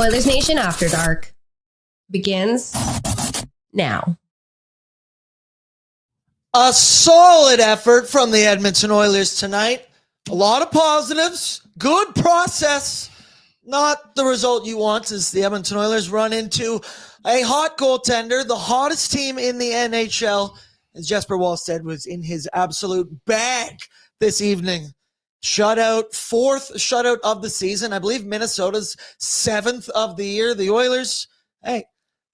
Oilers Nation After Dark begins now. A solid effort from the Edmonton Oilers tonight. A lot of positives. Good process. Not the result you want as the Edmonton Oilers run into a hot goaltender, the hottest team in the NHL, as Jesper Wallstedt was in his absolute bag this evening. Shutout, fourth shutout of the season. I believe Minnesota's seventh of the year. The Oilers, hey,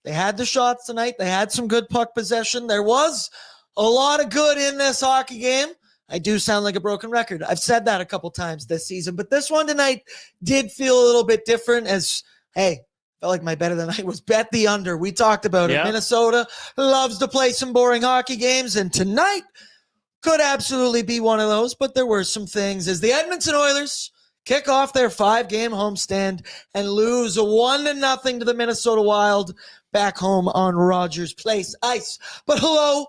they had the shots tonight. They had some good puck possession. There was a lot of good in this hockey game. I do sound like a broken record. I've said that a couple times this season, but this one tonight did feel a little bit different as, hey, felt like my bet of the night was bet the under. We talked about it. Minnesota loves to play some boring hockey games, and tonight could absolutely be one of those, but there were some things as the Edmonton Oilers kick off their 5-game homestand and lose a 1-0 to the Minnesota Wild back home on Rogers Place ice. But hello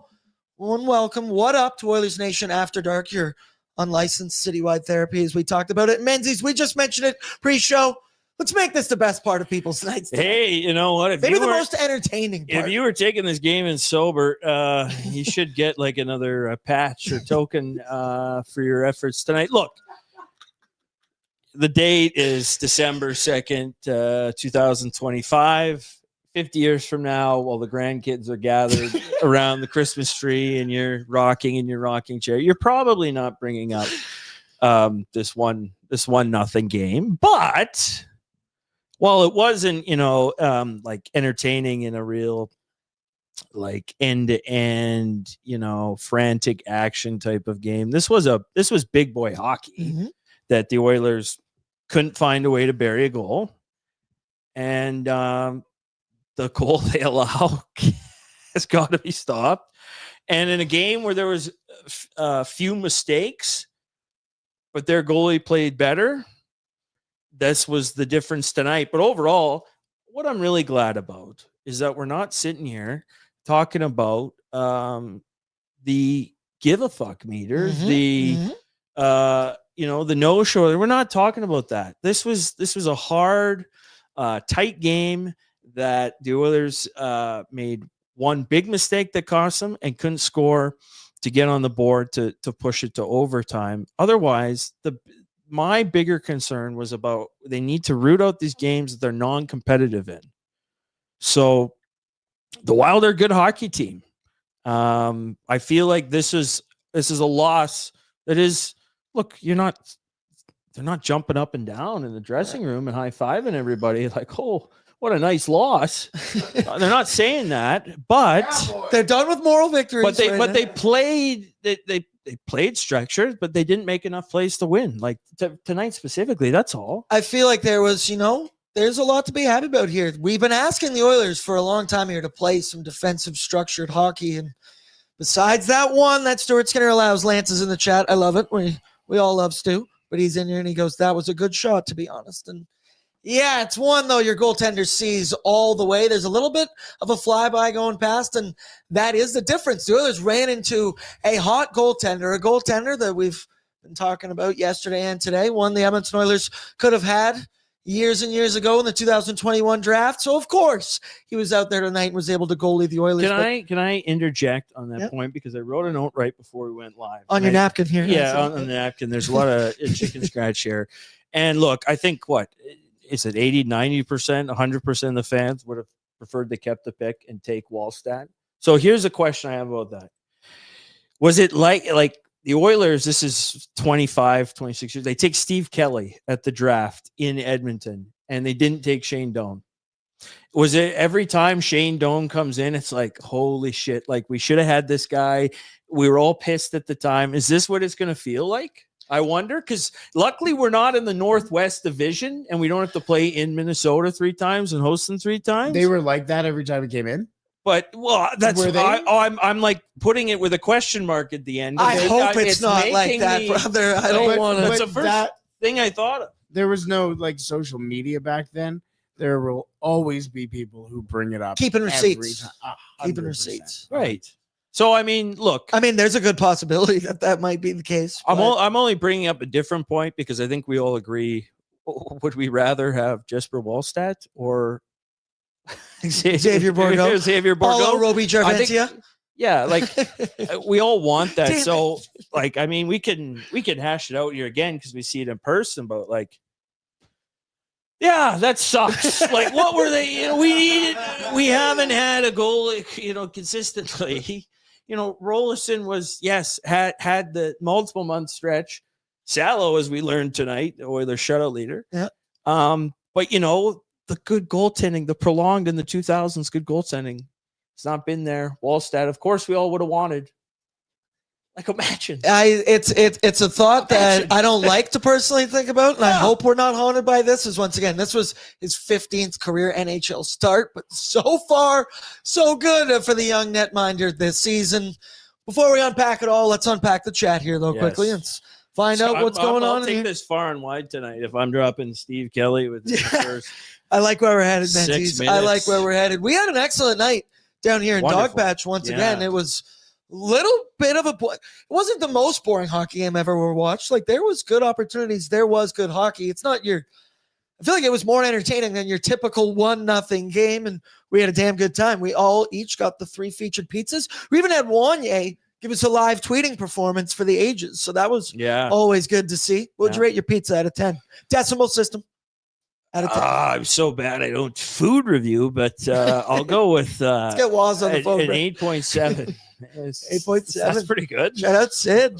and welcome. What up to Oilers Nation After Dark, your unlicensed citywide therapy, as we talked about it. Menzies, we just mentioned it pre-show. Let's make this the best part of people's nights today. Hey, you know what? Maybe the most entertaining part. If you were taking this game in sober, you should get like another patch or token for your efforts tonight. Look, the date is December 2nd, 2025. 50 years from now, while the grandkids are gathered around the Christmas tree and you're rocking in your rocking chair, you're probably not bringing up this 1-0 game. But while it wasn't, like entertaining in a real like end-to-end, frantic action type of game, this was big boy hockey that the Oilers couldn't find a way to bury a goal. And the goal they allow has got to be stopped. And in a game where there was a few mistakes, but their goalie played better, this was the difference tonight. But overall, what I'm really glad about is that we're not sitting here talking about the give a fuck meter, the no-show. We're not talking about that. This was a hard, tight game that the Oilers made one big mistake that cost them and couldn't score to get on the board to push it to overtime. Otherwise, my bigger concern was about they need to root out these games that they're non-competitive in. So the Wild are a good hockey team. I feel like this is a loss that is, look, they're not jumping up and down in the dressing room and high-fiving everybody like, oh, what a nice loss. They're not saying that, but they're done with moral victories. They played structured, but they didn't make enough plays to win. Like tonight specifically, that's all. I feel like there was, there's a lot to be happy about here. We've been asking the Oilers for a long time here to play some defensive structured hockey, and besides that one that Stuart Skinner allows, Lance is in the chat. I love it. We all love Stu, but he's in here and he goes, "That was a good shot, to be honest." And yeah, it's one, though, your goaltender sees all the way. There's a little bit of a flyby going past, and that is the difference. The Oilers ran into a hot goaltender, a goaltender that we've been talking about yesterday and today, one the Edmonton Oilers could have had years and years ago in the 2021 draft. So, of course, he was out there tonight and was able to goalie the Oilers. Can I interject on that point? Because I wrote a note right before we went live. On your napkin here. Yeah, on the napkin. There's a lot of chicken scratch here. And look, I think is it 80, 90%, 100% of the fans would have preferred they kept the pick and take Wallstedt. So here's a question I have about that. Was it like the Oilers, this is 25, 26 years, they take Steve Kelly at the draft in Edmonton, and they didn't take Shane Doan. Was it every time Shane Doan comes in, it's like, holy shit, like we should have had this guy. We were all pissed at the time. Is this what it's going to feel like? I wonder, because luckily we're not in the Northwest Division and we don't have to play in Minnesota 3 times and host them 3 times. They were like that every time it came in. But that's I'm like putting it with a question mark at the end. I hope it's not like that, brother. I don't want to. That's the first thing I thought of. There was no like social media back then. There will always be people who bring it up. Keeping receipts. Keeping receipts. Right. So, I mean, look. I mean, there's a good possibility that might be the case. I'm only bringing up a different point because I think we all agree would we rather have Jesper Wallstedt or Xavier Borgo? Xavier Borgo. Paulo Roby Jarventia? Yeah, like we all want that. Damn so, like, I mean, we can hash it out here again because we see it in person. But like, yeah, that sucks. Like, what were they? We haven't had a goal, consistently. Rolison was had the multiple month stretch. Salo, as we learned tonight, the Oilers shutout leader. Yeah. But the good goaltending, the prolonged in the 2000s good goaltending. It's not been there. Wallstedt, of course, we all would have wanted. Like, imagine. It's a thought that I don't like to personally think about, and I hope we're not haunted by this. As once again, this was his 15th career NHL start, but so far, so good for the young netminder this season. Before we unpack it all, let's unpack the chat here, though, quickly, and find out what's going on. I'll take this far and wide tonight if I'm dropping Steve Kelly with the first. I like where we're headed, Menzies. I like where we're headed. We had an excellent night down here in Dogpatch once again. It was a little bit of it wasn't the most boring hockey game I've ever watched. Like, there was good opportunities. There was good hockey. It's not I feel like it was more entertaining than your typical 1-0 game, and we had a damn good time. We all each got the 3 featured pizzas. We even had Wanye give us a live tweeting performance for the ages. So that was always good to see. What would you rate your pizza out of 10? Decimal system. Out of 10. I'm so bad I don't food review, but I'll go with let's get Waz on the phone. An 8.7. 8.7. That's pretty good. Shout out Sid.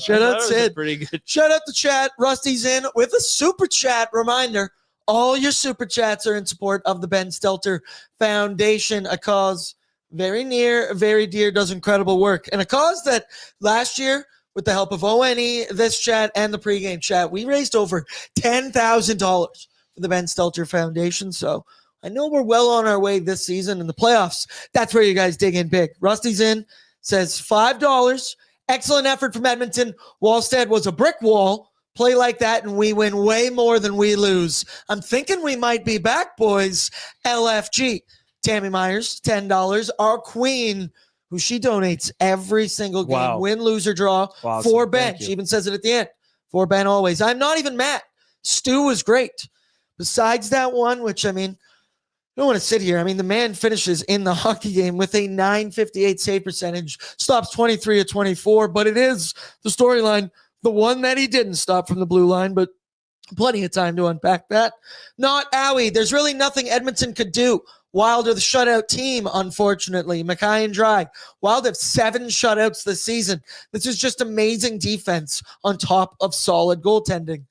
Pretty good. Shout out the chat. Rusty's in with a super chat reminder. All your super chats are in support of the Ben Stelter Foundation, a cause very near, very dear, does incredible work, and a cause that last year, with the help of ONE, this chat, and the pregame chat, we raised over $10,000 for the Ben Stelter Foundation. So I know we're well on our way this season in the playoffs. That's where you guys dig in big. Rusty's in, says $5. Excellent effort from Edmonton. Wallstedt was a brick wall. Play like that and we win way more than we lose. I'm thinking we might be back, boys. LFG. Tammy Myers, $10. Our queen, who she donates every single game, win, lose, or draw, for Ben. She even says it at the end. For Ben always. I'm not even mad. Stu was great. Besides that one, which, I mean, I don't want to sit here. I mean, the man finishes in the hockey game with a .958 save percentage, stops 23 of 24, but it is the storyline, the one that he didn't stop from the blue line, but plenty of time to unpack that. Not Owie. There's really nothing Edmonton could do. Wild are the shutout team, unfortunately. Mackay and Dry. Wild have 7 shutouts this season. This is just amazing defense on top of solid goaltending.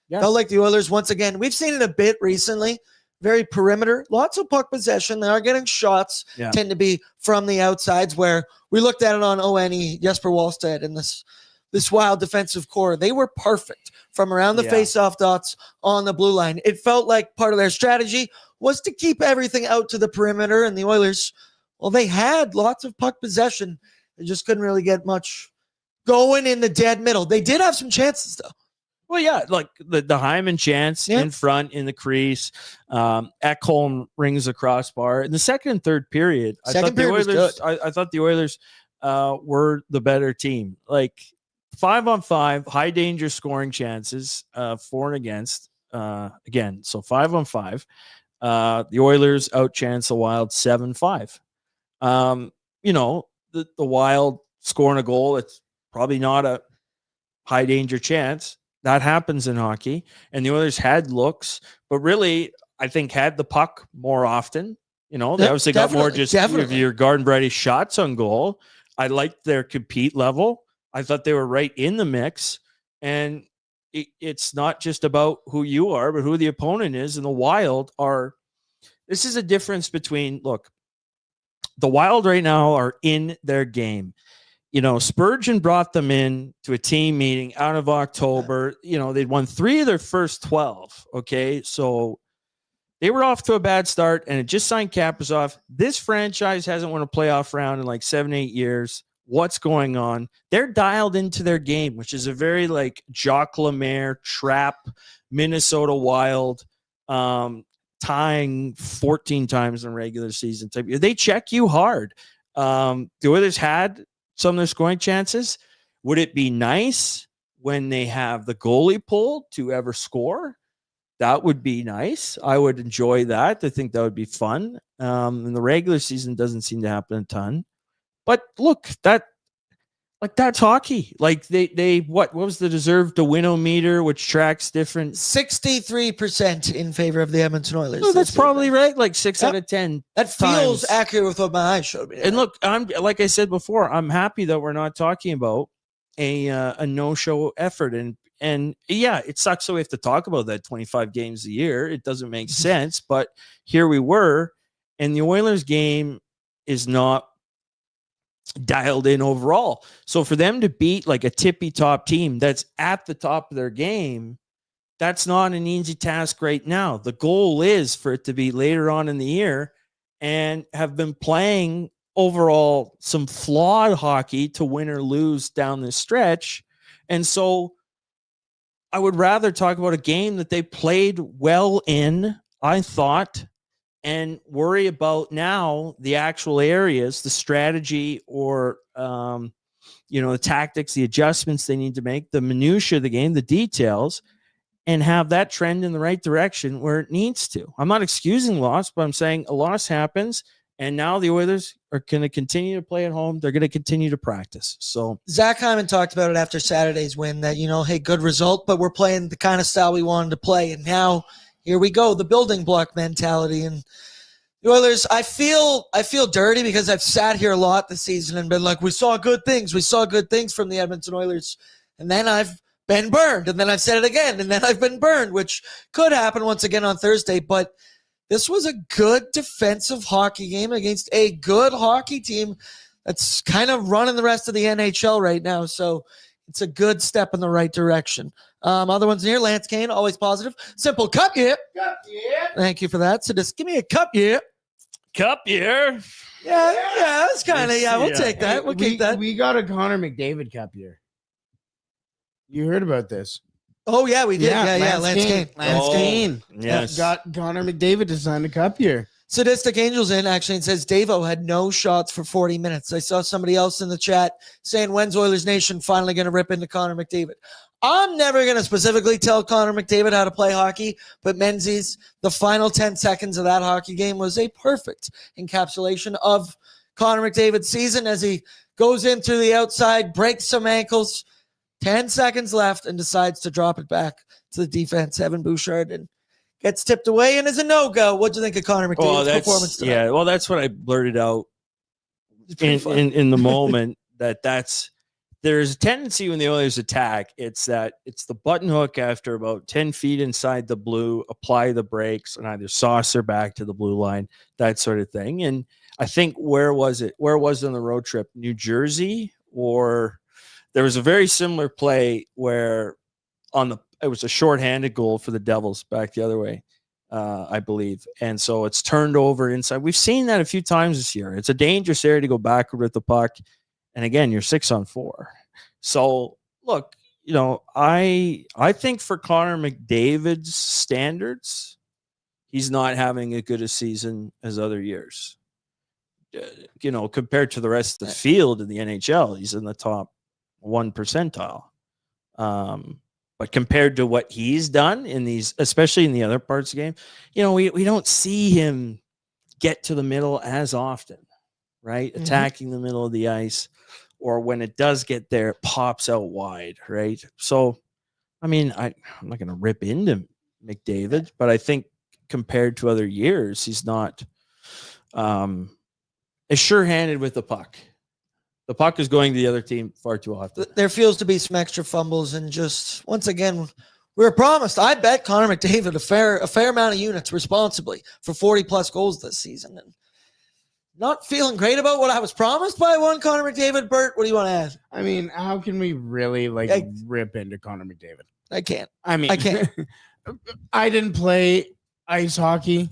Yeah. Felt like the Oilers, once again, we've seen it a bit recently. Very perimeter, lots of puck possession. They are getting shots, tend to be from the outsides, where we looked at it on ONE, Jesper Wallstedt, and this Wild defensive core. They were perfect from around the face-off dots on the blue line. It felt like part of their strategy was to keep everything out to the perimeter, and the Oilers, well, they had lots of puck possession. They just couldn't really get much going in the dead middle. They did have some chances, though. Well, yeah, like the Hyman chance in front in the crease. Ekholm rings a crossbar. In the second and third period, I thought the Oilers were the better team. Like 5-on-5, high danger scoring chances, for and against. Again, so 5-on-5. The Oilers outchance the Wild 7-5. The Wild scoring a goal, it's probably not a high danger chance. That happens in hockey. And the Oilers had looks, but really, I think had the puck more often. They obviously got more just of your Garden Variety shots on goal. I liked their compete level. I thought they were right in the mix. And it's not just about who you are, but who the opponent is. And the Wild are, this is a difference between, look, the Wild right now are in their game. Spurgeon brought them in to a team meeting out of October. They'd won 3 of their first 12. Okay. So they were off to a bad start and it just signed Kaprizov. This franchise hasn't won a playoff round in like 7-8 years. What's going on? They're dialed into their game, which is a very like Jacques Lemaire trap Minnesota Wild, tying 14 times in regular season type. They check you hard. The Oilers had some of their scoring chances. Would it be nice when they have the goalie pulled to ever score? That would be nice. I would enjoy that. I think that would be fun. And the regular season doesn't seem to happen a ton. But look, that's hockey. Like they what was the deserved to win-o-meter, which tracks different 63% in favor of the Edmonton Oilers. No, that's probably right. Like 6 out of 10. That feels times. accurate with what my eyes showed me. And look, I'm like I said before, I'm happy that we're not talking about a no-show effort. And yeah, it sucks that we have to talk about that 25 games a year. It doesn't make sense, but here we were, and the Oilers game is not dialed in overall. So for them to beat like a tippy top team that's at the top of their game, that's not an easy task right now. The goal is for it to be later on in the year and have been playing overall some flawed hockey to win or lose down the stretch. And so I would rather talk about a game that they played well in, I thought, and worry about now the actual areas, the strategy or, the tactics, the adjustments they need to make, the minutia of the game, the details, and have that trend in the right direction where it needs to. I'm not excusing loss, but I'm saying a loss happens, and now the Oilers are going to continue to play at home. They're going to continue to practice. So Zach Hyman talked about it after Saturday's win that, hey, good result, but we're playing the kind of style we wanted to play. And now here we go, the building block mentality. And the Oilers, I feel dirty because I've sat here a lot this season and been like, we saw good things from the Edmonton Oilers. And then I've been burned. And then I've said it again. And then I've been burned, which could happen once again on Thursday. But this was a good defensive hockey game against a good hockey team that's kind of running the rest of the NHL right now. So it's a good step in the right direction. Other ones in here, Lance Kane, always positive. Simple cup year. Cup year. Thank you for that. So just give me a cup year. Cup year. Yeah, that's kind of, we'll take that. We'll keep that. We got a Connor McDavid cup year. You heard about this? Oh, yeah, we did. Yeah, Lance Kane. Lance Kane. Yes. Got Connor McDavid to sign a cup year. Sadistic Angels in actually and says Davo had no shots for 40 minutes. I saw somebody else in the chat saying, when's Oilers Nation finally going to rip into Connor McDavid? I'm never going to specifically tell Connor McDavid how to play hockey, but Menzies, the final 10 seconds of that hockey game was a perfect encapsulation of Connor McDavid's season as he goes in through the outside, breaks some ankles, 10 seconds left, and decides to drop it back to the defense, Evan Bouchard, and gets tipped away and is a no-go. What do you think of Connor McDavid's performance tonight? Yeah, well, that's what I blurted out in the moment. There's a tendency when the Oilers attack, it's the button hook after about 10 feet inside the blue, apply the brakes, and either saucer back to the blue line, that sort of thing. And I think where was it on the road trip? New Jersey, or there was a very similar play where it was a shorthanded goal for the Devils back the other way, I believe. And so it's turned over inside. We've seen that a few times this year. It's a dangerous area to go backward with the puck. And again, you're 6-on-4. So look, I think for Connor McDavid's standards, he's not having as good a season as other years. Compared to the rest of the field in the NHL, he's in the top 1 percentile. But compared to what he's done in these, especially in the other parts of the game, we don't see him get to the middle as often, right? Mm-hmm. Attacking the middle of the ice, or when it does get there, it pops out wide, right? So, I mean, I'm not going to rip into McDavid, but I think compared to other years, he's not as sure-handed with the puck. The puck is going to the other team far too often. There feels to be some extra fumbles, and just once again, we were promised. I bet Connor McDavid a fair amount of units responsibly for 40+ goals this season, and not feeling great about what I was promised by one Connor McDavid. Bert, what do you want to add? I mean, how can we really rip into Connor McDavid? I can't. I can't. I didn't play ice hockey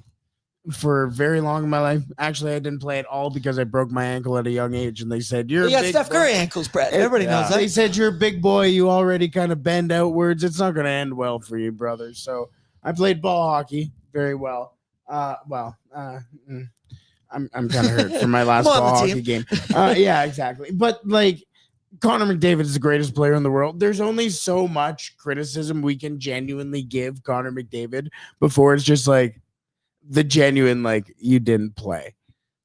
for very long in my life. Actually, I didn't play at all because I broke my ankle at a young age, and they said, you got Steph Curry ankles, Brett. Everybody knows that. They said, you're a big boy. You already kind of bend outwards. It's not going to end well for you, brother. So I played ball hockey very well. I'm kind of hurt from my last ball hockey game. Yeah, exactly. But Connor McDavid is the greatest player in the world. There's only so much criticism we can genuinely give Connor McDavid before it's just like the genuine, like, you didn't play.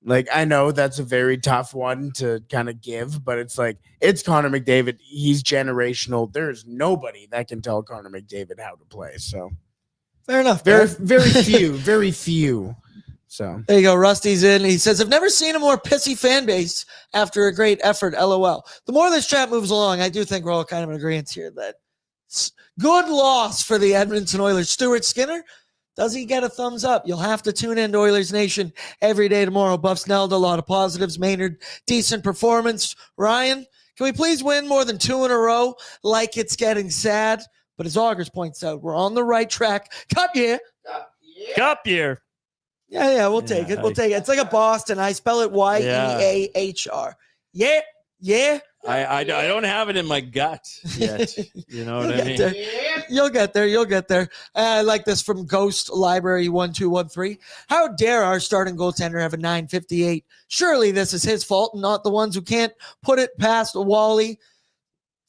Like, I know that's a very tough one to kind of give, but it's like, it's Connor McDavid. He's generational. There's nobody that can tell Connor McDavid how to play. So Fair enough. very few. So there you go. Rusty's in. He says, I've never seen a more pissy fan base after a great effort. LOL. The more this chat moves along, I do think we're all kind of in agreement here that good loss for the Edmonton Oilers. Stuart Skinner, does he get a thumbs up? You'll have to tune into Oilers Nation every day tomorrow. Buffs nailed a lot of positives. Maynard, decent performance. Ryan, can we please win more than 2 in a row? Like it's getting sad. But as Augers points out, we're on the right track. Cup year. Cup year. Yeah, we'll take it. We'll take it. It's like a Boston. I spell it Y-E-A-H-R. Yeah. I don't have it in my gut yet. You know what I mean? You'll get there. I like this from Ghost Library 1213. How dare our starting goaltender have a 958? Surely this is his fault and not the ones who can't put it past Wally.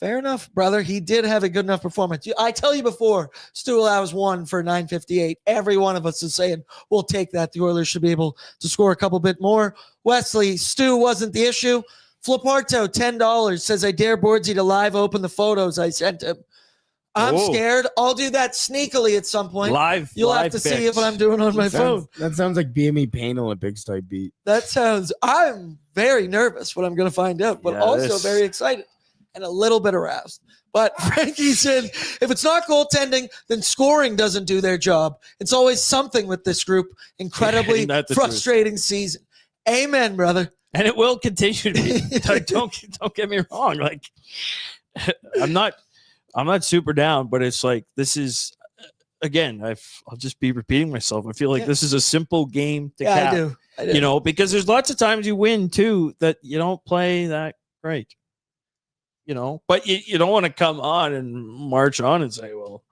Fair enough, brother. He did have a good enough performance. I tell you before, Stu allows 1 for 958. Every one of us is saying, we'll take that. The Oilers should be able to score a couple bit more. Wesley, Stu wasn't the issue. Fliparto, $10, says, I dare Bordzy to live open the photos I sent him. I'm scared. I'll do that sneakily at some point. You'll have to see what I'm doing on my phone. That sounds like BME Pain Olympics type beat. I'm very nervous what I'm going to find out, but also very excited. And a little bit aroused. But Frankie said, if it's not goaltending, then scoring doesn't do their job. It's always something with this group. Incredibly frustrating season. Amen, brother. And it will continue to be. Don't get me wrong. Like, I'm not super down, but it's like, this is, again, I'll just be repeating myself. I feel like this is a simple game to cap. I do. You know, because there's lots of times you win too that you don't play that great. You know, but you don't want to come on and march on and say, well,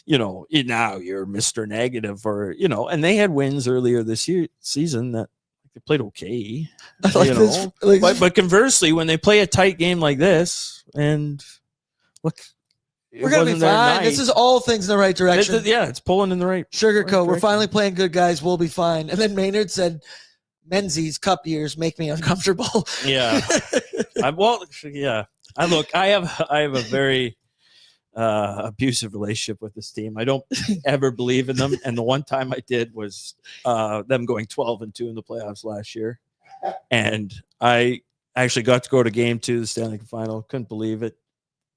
you know, now you're Mr. Negative, or, you know, and they had wins earlier this season that they played okay. But conversely, when they play a tight game like this, and look, we're going to be fine. This is all things in the right direction. It's pulling in the right Sugarcoat. We're finally playing good guys. We'll be fine. And then Maynard said, Menzies cup years make me uncomfortable. Yeah. I have a very abusive relationship with this team. I don't ever believe in them, and the one time I did was them going 12-2 in the playoffs last year, and I actually got to go to Game 2 of the Stanley Cup Final. Couldn't believe it.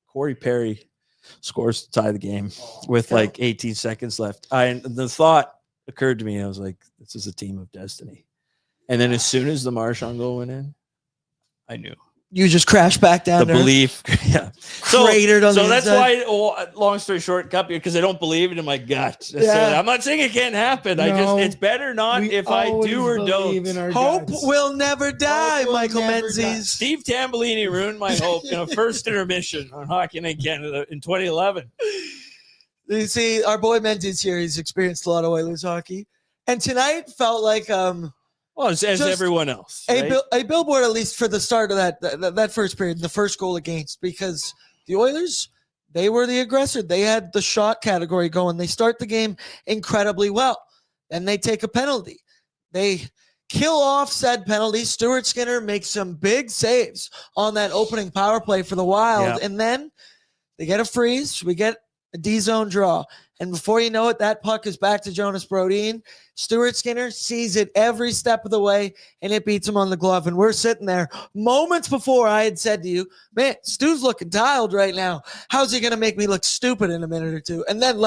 Corey Perry scores to tie the game with like 18 seconds left. The thought occurred to me. I was like, "This is a team of destiny." And then as soon as the Marchand goal went in, I knew. You just crashed back down. The belief, cratered on the that's inside. why. Long story short, cup here, because I don't believe it in my gut. Yeah. I'm not saying it can't happen. It's better not if I do or don't. Hope will never die, Michael Menzies. Steve Tambellini ruined my hope in a first intermission on Hockey Night Canada in 2011. You see, our boy Menzies here. He's experienced a lot of Oilers hockey, and tonight felt like well, as everyone else, right? A billboard, at least for the start of that first period, the first goal against, because the Oilers, they were the aggressor. They had the shot category going. They start the game incredibly well. Then they take a penalty. They kill off said penalty. Stuart Skinner makes some big saves on that opening power play for the Wild. Yeah. And then they get a freeze. We get a D-zone draw. And before you know it, that puck is back to Jonas Brodin. Stuart Skinner sees it every step of the way, and it beats him on the glove. And we're sitting there moments before I had said to you, man, Stu's looking dialed right now. How's he going to make me look stupid in a minute or two? And then,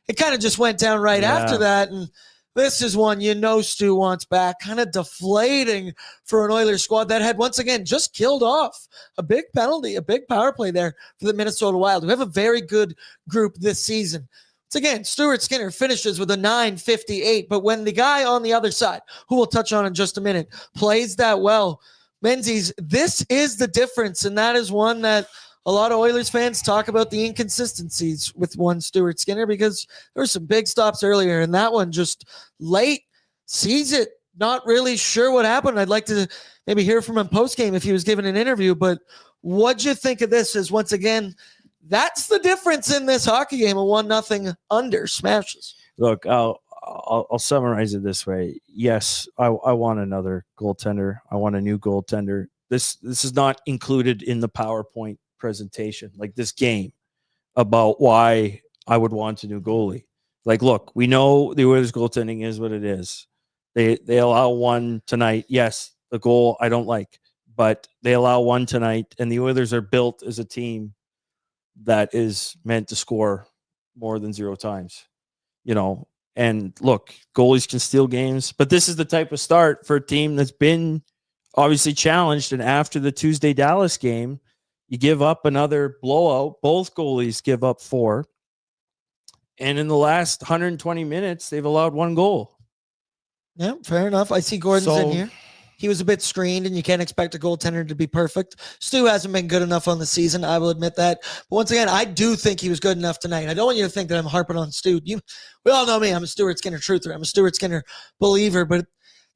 it kind of just went down right after that. And this is one Stu wants back, kind of deflating for an Oilers squad that had once again just killed off a big penalty, a big power play there for the Minnesota Wild, who have a very good group this season. Once again, Stuart Skinner finishes with a 9.58, but when the guy on the other side, who we'll touch on in just a minute, plays that well, Menzies, this is the difference, and that is one that a lot of Oilers fans talk about the inconsistencies with one Stuart Skinner, because there were some big stops earlier, and that one just late sees it, not really sure what happened. I'd like to maybe hear from him post-game if he was given an interview, but what'd you think of this? Is once again, that's the difference in this hockey game, a 1-0 under smashes. Look, I'll summarize it this way. Yes, I want another goaltender. I want a new goaltender. This is not included in the PowerPoint presentation, like this game, about why I would want a new goalie. Like, look, we know the Oilers goaltending is what it is. They allow one tonight. Yes, the goal I don't like, but they allow one tonight, and the Oilers are built as a team that is meant to score more than 0 times. And look, goalies can steal games, but this is the type of start for a team that's been obviously challenged. And after the Tuesday Dallas game, you give up another blowout. Both goalies give up 4. And in the last 120 minutes, they've allowed 1 goal. Yeah, fair enough. I see Gordon's in here. He was a bit screened, and you can't expect a goaltender to be perfect. Stu hasn't been good enough on the season. I will admit that. But once again, I do think he was good enough tonight. I don't want you to think that I'm harping on Stu. We all know me. I'm a Stuart Skinner truther. I'm a Stuart Skinner believer. But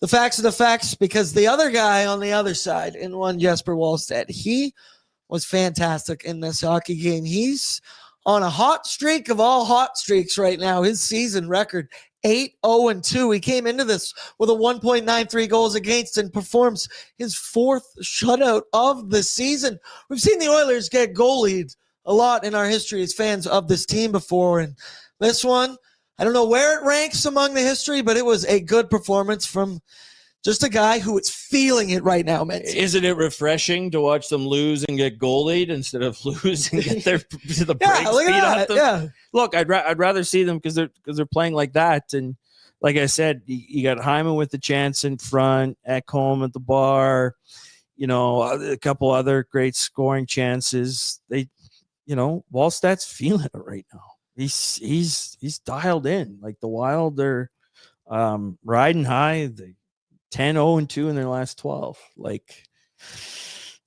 the facts are the facts, because the other guy on the other side, in one Jesper Wallstedt, he was fantastic in this hockey game. He's on a hot streak of all hot streaks right now. His season record, 8-0-2. He came into this with a 1.93 goals against and performs his 4th shutout of the season. We've seen the Oilers get goalied a lot in our history as fans of this team before, and this one, I don't know where it ranks among the history, but it was a good performance from just a guy who is feeling it right now, man. Isn't it refreshing to watch them lose and get goalied instead of lose and get their the brakes beat off them? Yeah. Look, I'd rather see them because they're playing like that. And like I said, you got Hyman with the chance in front, Ekholm at the bar, a couple other great scoring chances. Wallstedt's feeling it right now. He's dialed in. Like the Wild, they're riding high. 10-0-2 in their last 12. Like,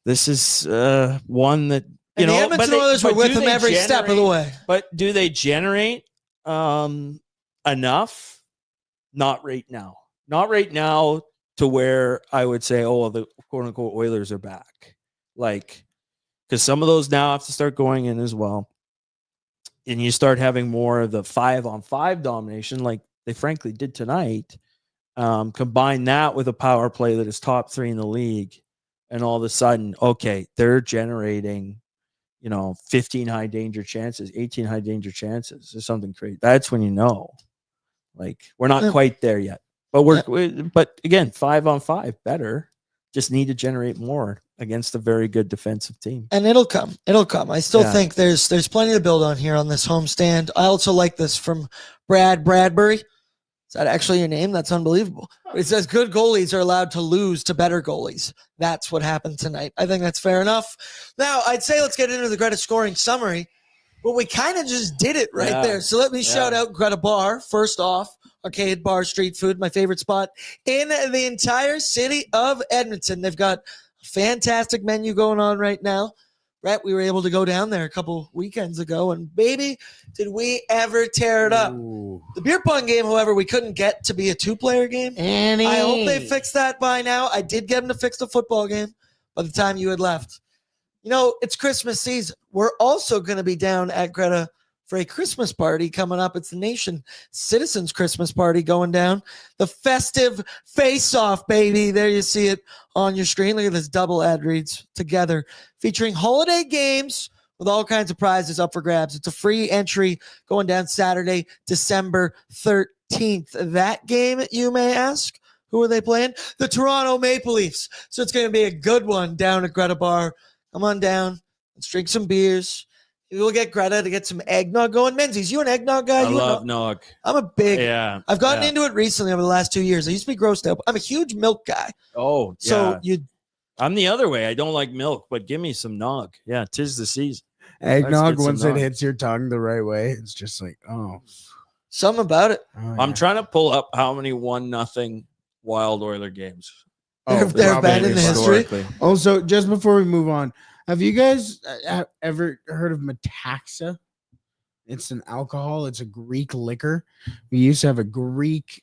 this is one that the Edmonton Oilers were with them every step of the way. But do they generate enough? Not right now. Not right now to where I would say, the quote unquote Oilers are back. Like, because some of those now have to start going in as well, and you start having more of the 5-on-5 domination, like they frankly did tonight. Combine that with a power play that is top 3 in the league, and all of a sudden, okay, they're generating, 15 high danger chances, 18 high danger chances, or something crazy. That's when like we're not quite there yet, but but again, 5-on-5 better. Just need to generate more against a very good defensive team, and it'll come. I still think there's plenty to build on here on this homestand. I also like this from Brad Bradbury. Is that actually your name? That's unbelievable. It says good goalies are allowed to lose to better goalies. That's what happened tonight. I think that's fair enough. Now, I'd say let's get into the Greta scoring summary, but we kind of just did it right there. So let me shout out Greta Bar. First off, arcade bar, street food, my favorite spot in the entire city of Edmonton. They've got a fantastic menu going on right now. Brett, we were able to go down there a couple weekends ago, and baby, did we ever tear it up. Ooh. The beer pong game, however, we couldn't get to be a 2-player game. I hope they fixed that by now. I did get them to fix the football game by the time you had left. It's Christmas season. We're also going to be down at Greta for a Christmas party coming up. It's the Nation Citizens Christmas party going down. The festive face-off, baby. There you see it on your screen. Look at this double ad reads together, featuring holiday games with all kinds of prizes up for grabs. It's a free entry going down Saturday, December 13th. That game, you may ask, who are they playing? The Toronto Maple Leafs. So it's going to be a good one down at Greta Bar. Come on down. Let's drink some beers. We'll get Greta to get some eggnog going. Menzies, you an eggnog guy? I love nog. I'm a big. Yeah. I've gotten into it recently over the last 2 years. I used to be grossed out. I'm a huge milk guy. Oh, so I'm the other way. I don't like milk, but give me some nog. Yeah, 'tis the season. Eggnog, once it hits your tongue the right way, it's just like, something about it. Oh, I'm trying to pull up how many 1-0 Wild Oiler games. There have been in the history. Also, just before we move on, have you guys ever heard of Metaxa? It's an alcohol. It's a Greek liquor. We used to have a Greek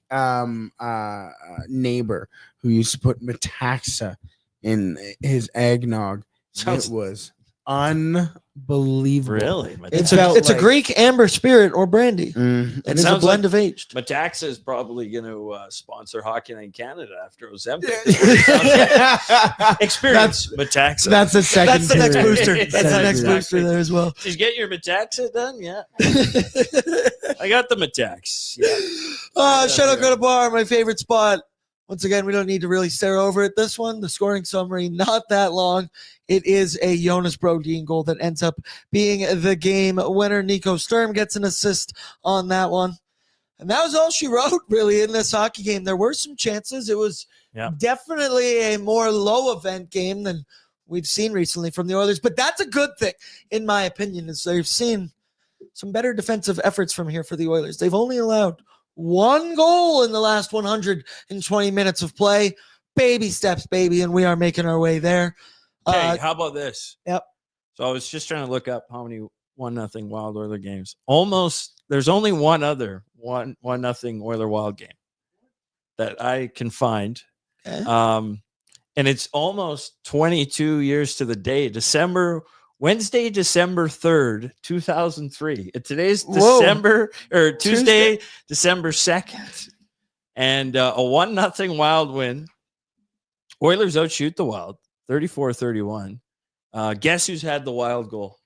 neighbor who used to put Metaxa in his eggnog. It was unbelievable. Really? It's a Greek amber spirit or brandy. Mm, It is a blend of aged. Metaxa is probably going to sponsor Hockey Night Canada after Ozempic. Experience Metaxa. That's the second. That's the next period. booster. That's the next Exactly. booster there as well. Did you get your Metaxa done? Yeah. I got the Metax. Yeah. Shout out Greta Bar, my favorite spot. Once again, we don't need to really stare over at this one. The scoring summary, not that long. It is a Jonas Brodin goal that ends up being the game winner. Nico Sturm gets an assist on that one. And that was all she wrote, really, in this hockey game. There were some chances. It was definitely a more low-event game than we've seen recently from the Oilers. But that's a good thing, in my opinion, is they've seen some better defensive efforts from here for the Oilers. They've only allowed one goal in the last 120 minutes of play. Baby steps, baby, and we are making our way there. Okay, how about this? Yep. So I was just trying to look up how many 1-0 Wild Oiler games. There's only one other 1-0 Oiler Wild game that I can find. Okay. And it's almost 22 years to the day. Wednesday, December 3rd, 2003. And today's Tuesday, December 2nd. And a 1-0 Wild win. Oilers outshoot the Wild, 34-31. Guess who's had the Wild goal?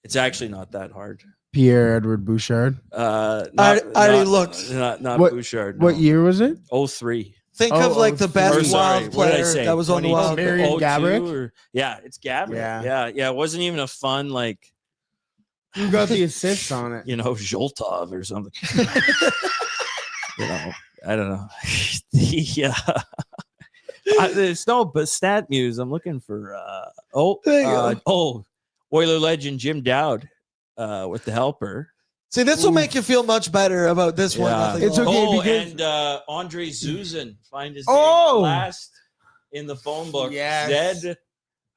It's actually not that hard. Pierre-Edouard Bouchard. I already looked. Not What- Bouchard. What year was it? 03. Think of like the best Wild what did I player say? that was on the Wild. Marion 22 Gaborik? Yeah, it's Gaborik. Yeah. Yeah. It wasn't even a fun, like, Who got the assists on it? Zoltov or something. I don't know. There's no stat news. I'm looking for There you go. Oiler legend Jim Dowd with the helper. See, this will make you feel much better about this one. Yeah. Nothing It's goal. okay. And Andre Zuzan find his Oh! name last in the phone book. Yes.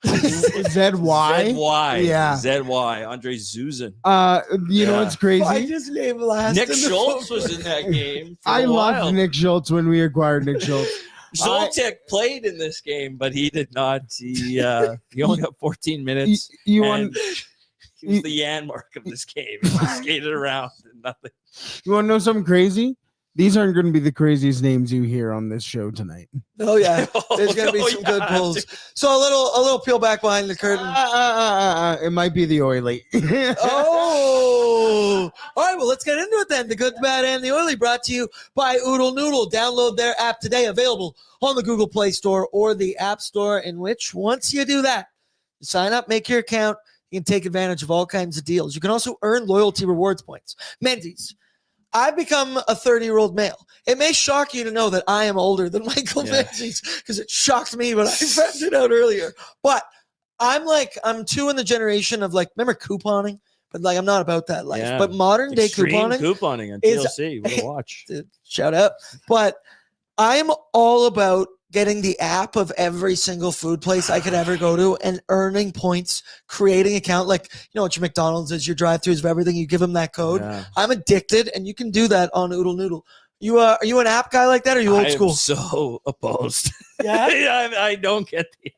ZY. ZY. Yeah. ZY. Andre Zuzan. You know what's crazy? Find his name last. Nick in the Schultz phone. was in that game. I loved Nick Schultz when we acquired Nick Schultz. Zoltek played in this game, but he did not. He only got 14 minutes. You and want he was the Yanmark of this game. He skated around and nothing. you want to know something crazy? These aren't going to be the craziest names you hear on this show tonight. Oh yeah, there's gonna be Oh, some yeah, good pulls. So a little peel back behind the curtain. It might be the Oily. Oh, all right. Well, let's get into it then. The Good, the Bad, and the Oily, brought to you by Oodle Noodle. Download their app today, available on the Google Play Store or the App Store. In which, once you do that, you sign up, make your account. You can take advantage of all kinds of deals. You can also earn loyalty rewards points. Menzies, I've become a 30-year-old male. It may shock you to know that I am older than Michael Menzies, because it shocked me when I found it out earlier. But I'm too in the generation of, like, remember couponing? But, like, I'm not about that life. Yeah. But modern day Extreme couponing on is- TLC. What a watch. shout out. But I'm all about getting the app of every single food place I could ever go to and earning points, creating account. Like, what your McDonald's is, your drive-thrus of everything. You give them that code. Yeah. I'm addicted, and you can do that on Oodle Noodle. Are you an app guy like that, or are you old I am school? so opposed. Yeah? I don't get the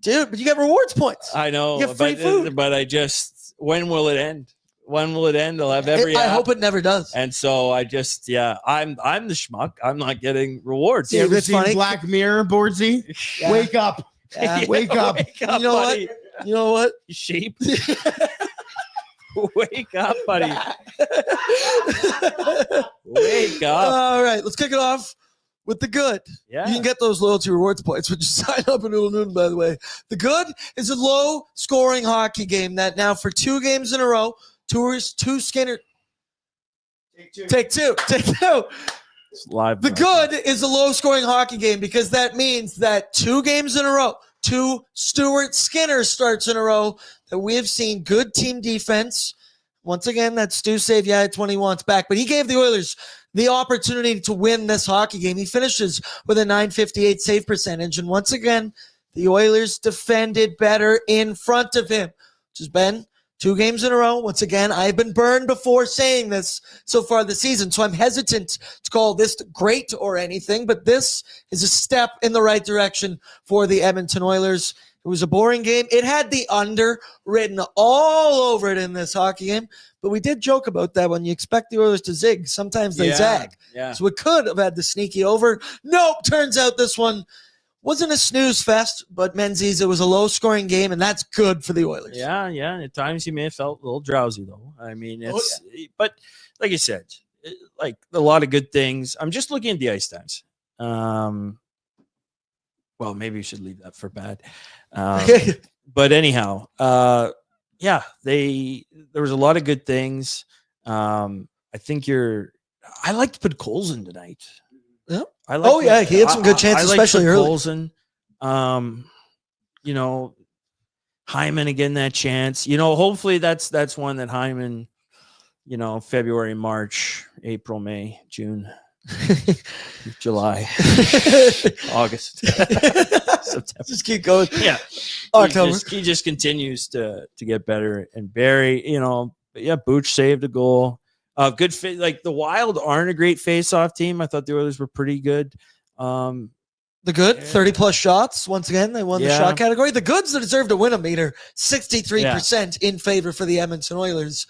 Dude, but you get rewards points. I know, You get free food. but I just, when will it end? When will it end? I'll have every I app. hope it never does. And so I just, I'm the schmuck. I'm not getting rewards. Dude, You ever it's seen funny. Black Mirror, Bordsy? Yeah. Wake up. Yeah. Wake up. You know buddy. what? You know what? Sheep. Wake up, buddy. Wake up. All right, let's kick it off with the good. Yeah. You can get those loyalty rewards points when you sign up in Oodle Noodle, by the way. The good is a low-scoring hockey game that now for 2 games in a row, two Skinner. Take two. It's live. The good is a low-scoring hockey game because that means that 2 games in a row, 2 Stuart Skinner starts in a row, that we have seen good team defense. Once again, that Stu save, it's when he wants back. But he gave the Oilers the opportunity to win this hockey game. He finishes with a .958 save percentage. And once again, the Oilers defended better in front of him, which has been 2 games in a row. Once again, I've been burned before saying this so far this season, so I'm hesitant to call this great or anything, but this is a step in the right direction for the Edmonton Oilers. It was a boring game. It had the under written all over it in this hockey game, but we did joke about that. When you expect the Oilers to zig, sometimes they zag. Yeah. So it could have had the sneaky over. Nope, turns out this one wasn't a snooze fest, but Menzies, it was a low-scoring game, and that's good for the Oilers. Yeah. At times you may have felt a little drowsy, though. I mean, but like I said, like a lot of good things. I'm just looking at the ice times. Well, maybe we should leave that for bad. But anyhow, there was a lot of good things. I think I liked Podkolzin tonight. Yeah. He had some good chances, especially early. Podkolzin. Hyman again, that chance. Hopefully that's one that Hyman, February, March, April, May, June, July, August, September. Just keep going. Yeah. October. He just continues to get better. And Barry, Booch saved a goal. Good fit. Like the Wild aren't a great face-off team. I thought the Oilers were pretty good. The good 30-plus shots. Once again, they won the shot category. The goods that deserve to win a meter, 63% in favor for the Edmonton Oilers.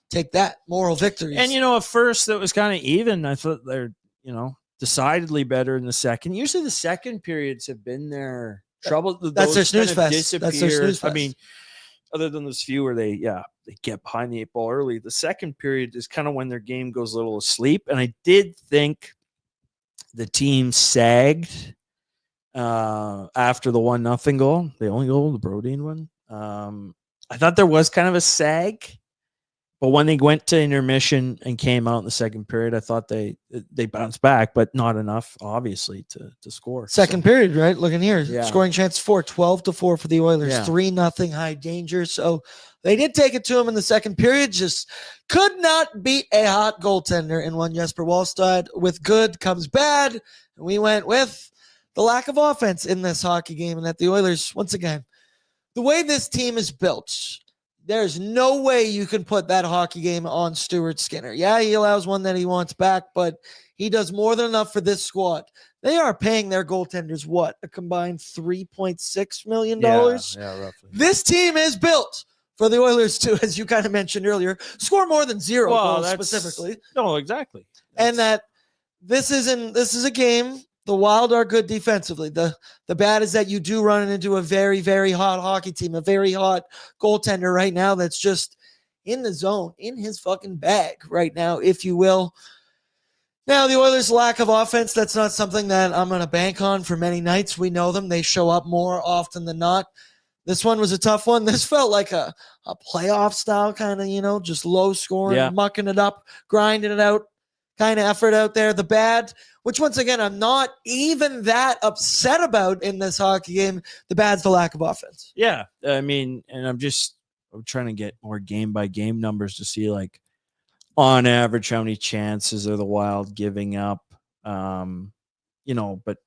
Take that. Moral victories. And, at first that was kind of even. I thought they're, decidedly better in the second. Usually the second periods have been their trouble. That's their snooze fest. That's their snooze fest. I mean, other than those few where they get behind the 8 ball early, the second period is kind of when their game goes a little asleep. And I did think the team sagged after the 1-0 goal, the only goal, the Brodin one. I thought there was kind of a sag, but when they went to intermission and came out in the second period, I thought they bounced back, but not enough, obviously, to score. Second period, right? Looking here, scoring chance 12-4 for the Oilers, 3-0 high danger. So they did take it to them in the second period. Just could not beat a hot goaltender in one Jesper Wallstedt. With good comes bad, and we went with the lack of offense in this hockey game, and that the Oilers, once again, the way this team is built, there's no way you can put that hockey game on Stuart Skinner. Yeah, he allows one that he wants back, but he does more than enough for this squad. They are paying their goaltenders, a combined $3.6 million? Yeah, roughly. This team is built for the Oilers to, as you kind of mentioned earlier, score more than 0 goals specifically. No, exactly. And that this is a game. The Wild are good defensively. The bad is that you do run into a very, very hot hockey team, a very hot goaltender right now that's just in the zone, in his fucking bag right now, if you will. Now, the Oilers' lack of offense, that's not something that I'm going to bank on for many nights. We know them. They show up more often than not. This one was a tough one. This felt like a playoff style kind of, just low scoring, mucking it up, grinding it out kind of effort out there. The bad, which once again, I'm not even that upset about in this hockey game. The bad's the lack of offense. Yeah. I mean, and I'm trying to get more game by game numbers to see like on average how many chances are the Wild giving up. But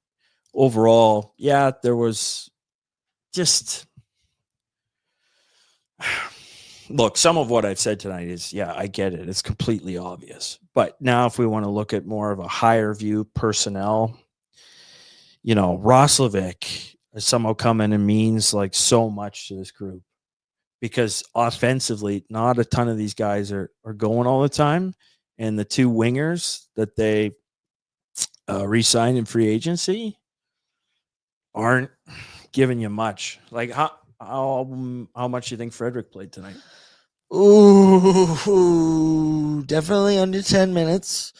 overall, there was just look, some of what I've said tonight is, I get it. It's completely obvious. But now if we want to look at more of a higher view personnel, Roslovic has somehow come in and means like so much to this group because offensively, not a ton of these guys are going all the time. And the 2 wingers that they re-signed in free agency aren't giving you much. Like how much do you think Frederic played tonight? Ooh, definitely under 10 minutes.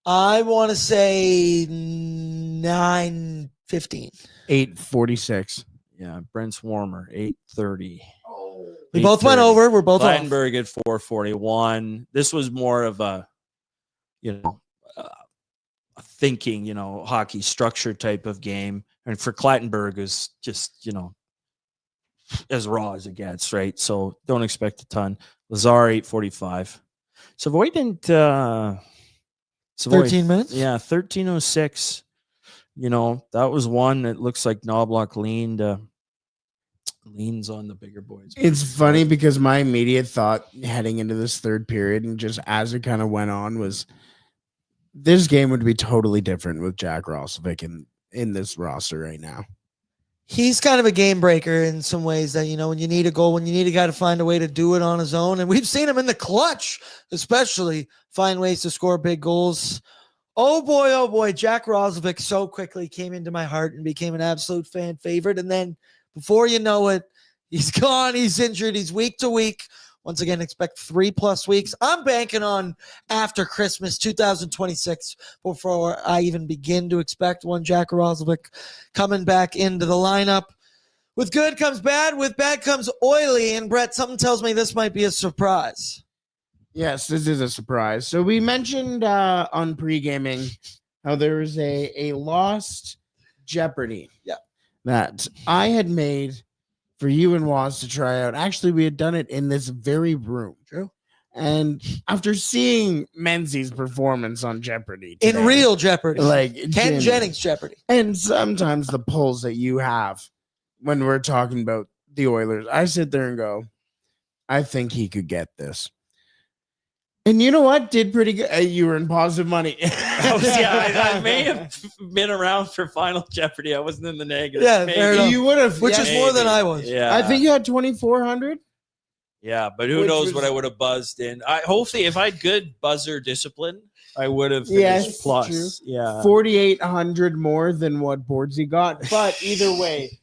I want to say 9:15. 8:46. Yeah, Brent's warmer, 8:30. We both went over. We're both off. Clattenburg at 4:41. This was more of a, thinking, hockey structure type of game. And for Clattenburg is just, as raw as it gets, right? So don't expect a ton. Lazar 8:45. Savoy didn't 13 minutes? Yeah, 13:06. That was one that looks like Knobloch leaned leans on the bigger boys. It's funny because my immediate thought heading into this third period and just as it kind of went on was this game would be totally different with Jack Roslovic in this roster right now. He's kind of a game breaker in some ways that, when you need a goal, when you need a guy to find a way to do it on his own. And we've seen him in the clutch, especially find ways to score big goals. Oh boy, Jack Roslovic so quickly came into my heart and became an absolute fan favorite. And then before you know it, he's gone, he's injured, he's week to week. Once again, expect 3+ weeks. I'm banking on after Christmas 2026 before I even begin to expect one Jack Roslovic coming back into the lineup. With good comes bad, with bad comes oily. And Brett, something tells me this might be a surprise. Yes, this is a surprise. So we mentioned on pre-gaming how there was a lost Jeopardy that I had made for you and Waz to try out. Actually, we had done it in this very room. True. And after seeing Menzies' performance on Jeopardy today, In real Jeopardy. like Ken Jennings Jeopardy. and sometimes the pulls that you have when we're talking about the Oilers, I sit there and go, I think he could get this. And you know what? Did pretty good. You were in positive money. I may have been around for Final Jeopardy. I wasn't in the negative. Yeah, fair enough. You would have, Which is more than I was. Yeah, I think you had 2,400. Yeah, but who Which knows was- what I would have buzzed in. Hopefully, if I had good buzzer discipline, I would have Yes, finished plus. true. Yeah, 4,800 more than what Bordzy got. But either way,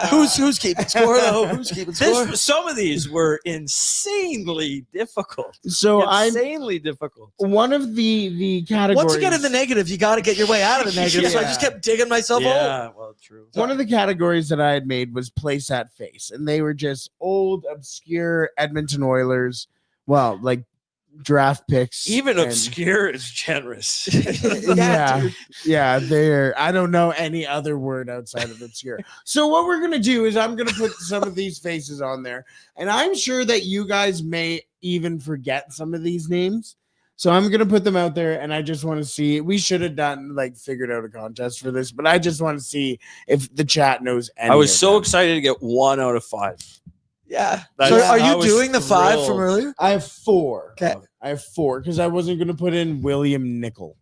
Who's keeping score, though? Who's keeping score? some of these were insanely difficult. so Insanely difficult. one of the categories. Once you get in the negative, you got to get your way out of the negative. So I just kept digging myself hole. Yeah, well, true. One of the categories that I had made was place at face, and they were just old, obscure Edmonton Oilers. Well, like draft picks. Even and- obscure is generous. Yeah, they're. I don't know any other word outside of obscure. So what we're gonna do is I'm gonna put some of these faces on there, and I'm sure that you guys may even forget some of these names. So I'm gonna put them out there, and I just want to see. We should have figured out a contest for this, but I just want to see if the chat knows. Any I was of so them. excited to get 1 out of 5. Yeah. That's- So are I you was doing the 5 from thrilled. earlier? I have 4. Okay. I have 4 because I wasn't gonna put in William Nickel.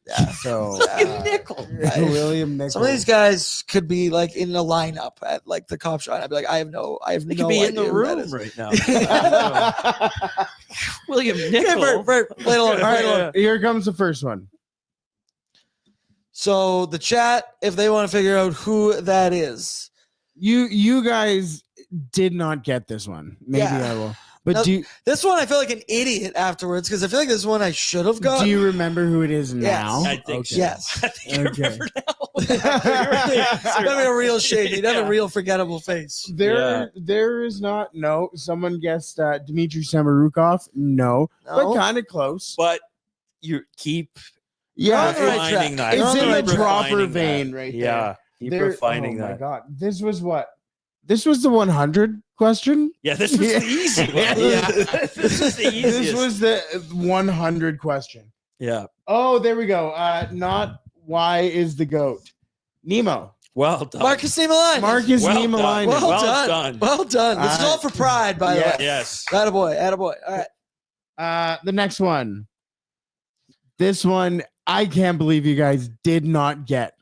Yeah. So Nickel. William Nickel. Some of these guys could be like in the lineup at like the cop shot. I'd be like, I have They no could be in idea the who that room is. right now. William Okay, Nickel. play along. All right, All right, here comes the first one. So the chat, if they want to figure out who that is, You guys did not get this one. Maybe Yeah. I will. But No, do this one I feel like an idiot afterwards because I feel like this one I should have got. you remember who it is now? I think so. Yes. I think I Okay. remember now. That'd be a real shame. You'd have Yeah. a real forgettable face. There is not. No, someone guessed Dmitry Samarukov. No, No. but kind of close. But you keep You're on the right refining track. that. You're It's on in right the track. dropper Refining vein that. right there. Yeah, keep refining oh that. my god, this was what? This was the 100 question. Yeah, this was the easy one. Yeah. This was the easiest. This was the 100 question. Yeah. Oh, there we go. Not why is the goat? Nemo. Well done. Marcus Niemelainen. Marcus Well Niemelainen. done. Well, Well done. done. Well done. This is all for pride, by the yeah. way. Yes. Attaboy. Attaboy. All right. The next one. This one, I can't believe you guys did not get.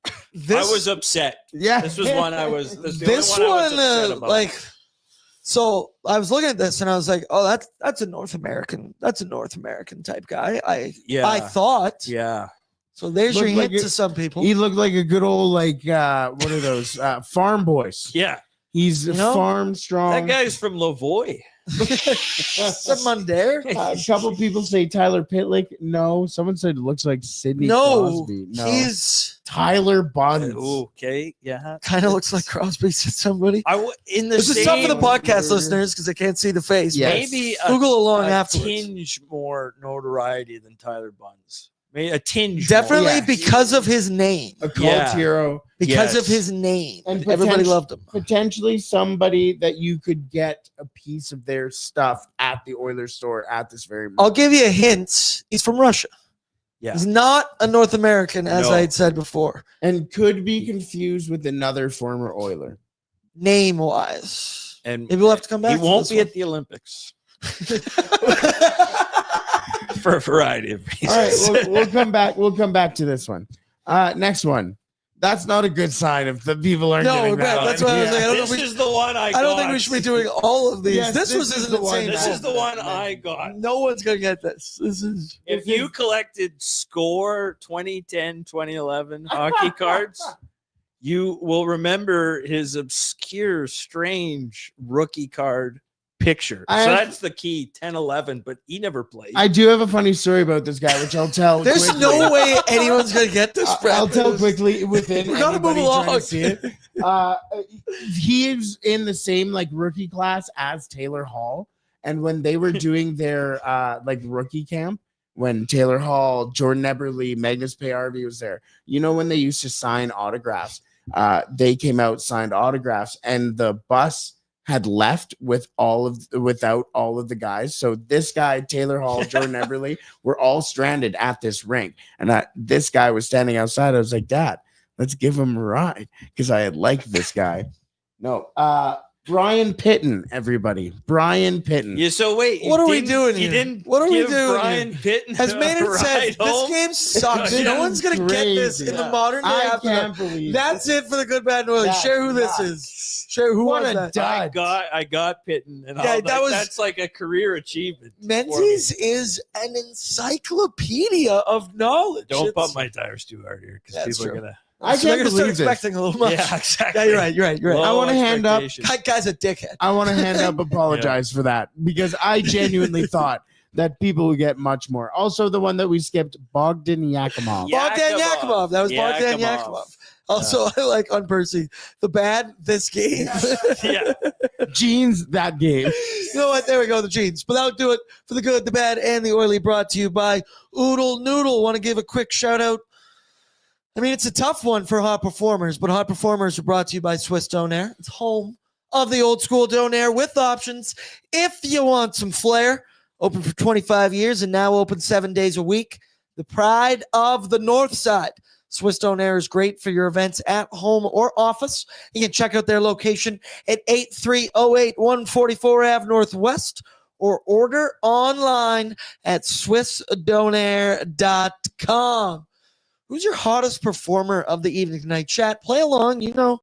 I was upset. Yeah. This was one I was. This, the This only one, I one, was upset about. like, so I was looking at this and I was like, oh, that's a North American. That's a North American type guy. I thought. Yeah. So there's your Looked like hint it- to some people. He looked like a good old, like, what are those? Farm boys. Yeah. He's You know, farm strong. That guy's from Lavoie. Someone there? A couple people say Tyler Pitlick. No. Someone said it looks like Sidney No, Crosby. No. he's Tyler Buns. Okay. Yeah. kind of looks like Crosby said somebody. In the This is same, tough for the podcast order. listeners because they can't see the face. Yes. maybe Google along a afterwards. tinge more notoriety than Tyler Buns. Maybe a tinge. Definitely more. Yeah. because of his name. A cult Yeah. hero. Because Yes. of his name. And Everybody potential- loved him. Potentially somebody that you could get a piece of their stuff at the Oilers store at this very moment. I'll give you a hint. He's from Russia. Yeah. He's not a North American, as No. I had said before. And could be confused with another former Oiler. Name wise. And Maybe we'll have to come back. He won't be at the Olympics for a variety of reasons. All right, we'll come back. We'll come back to this one. Next one. That's not a good sign if the people aren't getting that. Brett, that's what I was like. This is the one I got. I don't think we should be doing all of these. Yes, this was is an the one. insane. This is the one I got. No one's gonna get this. This is If you collected score 2010, 2011 hockey cards, you will remember his obscure, strange rookie card picture. So that's the key, 10-11, but he never played. I do have a funny story about this guy, which I'll tell. There's quickly. no way anyone's gonna get this. Brett. I'll tell quickly within. We gotta move anybody trying to along. see it. He's in the same like rookie class as Taylor Hall, and when they were doing their like rookie camp, when Taylor Hall, Jordan Eberle, Magnus Pay-RV was there, you know when they used to sign autographs, they came out, signed autographs, and the bus had left without all of the guys. So this guy, Taylor Hall, Jordan Eberle, were all stranded at this rink. And this guy was standing outside. I was like, Dad, let's give him a ride. Because I had liked this guy. No. Brian Pitton, everybody. Brian Pitton. Yeah, so wait. What are we doing You here? didn't What are we give doing Brian Pitton has made it said this game sucks. This No is one's gonna get this in the crazy. modern day. I After can't believe that's it for the good, bad, and ugly. That's Share who this nuts. is. Share who What was a that. dud. I got Pitton, and Yeah, that's like a career achievement. for me. Menzies is an encyclopedia of knowledge. Don't It's- bump my tires too hard here because That's people are true. gonna. I So they're can't gonna start believe this. expecting a little much. Yeah, exactly. Yeah, you're right. You're right. You're right. I wanna hand up- That guy's a dickhead. I want to hand up apologize for that because I genuinely thought that people would get much more. Also, the one that we skipped, Bogdan Yakimov. Yeah. Bogdan Yakimov. That was Bogdan Yakimov. Yakimov. Also, I like on Percy. The bad, this game. Yeah. Jeans, that game. You know what? There we go. The jeans. But that'll do it for the good, the bad, and the oily. Brought to you by Oodle Noodle. Want to give a quick shout out. I mean, it's a tough one for hot performers, but hot performers are brought to you by Swiss Donair. It's home of the old school Donair with options. If you want some flair, open for 25 years and now open 7 days a week. The pride of the North Side. Swiss Donair is great for your events at home or office. You can check out their location at 8308 144 Ave Northwest or order online at swissdonair.com. Who's your hottest performer of the evening tonight? Chat, play along. You know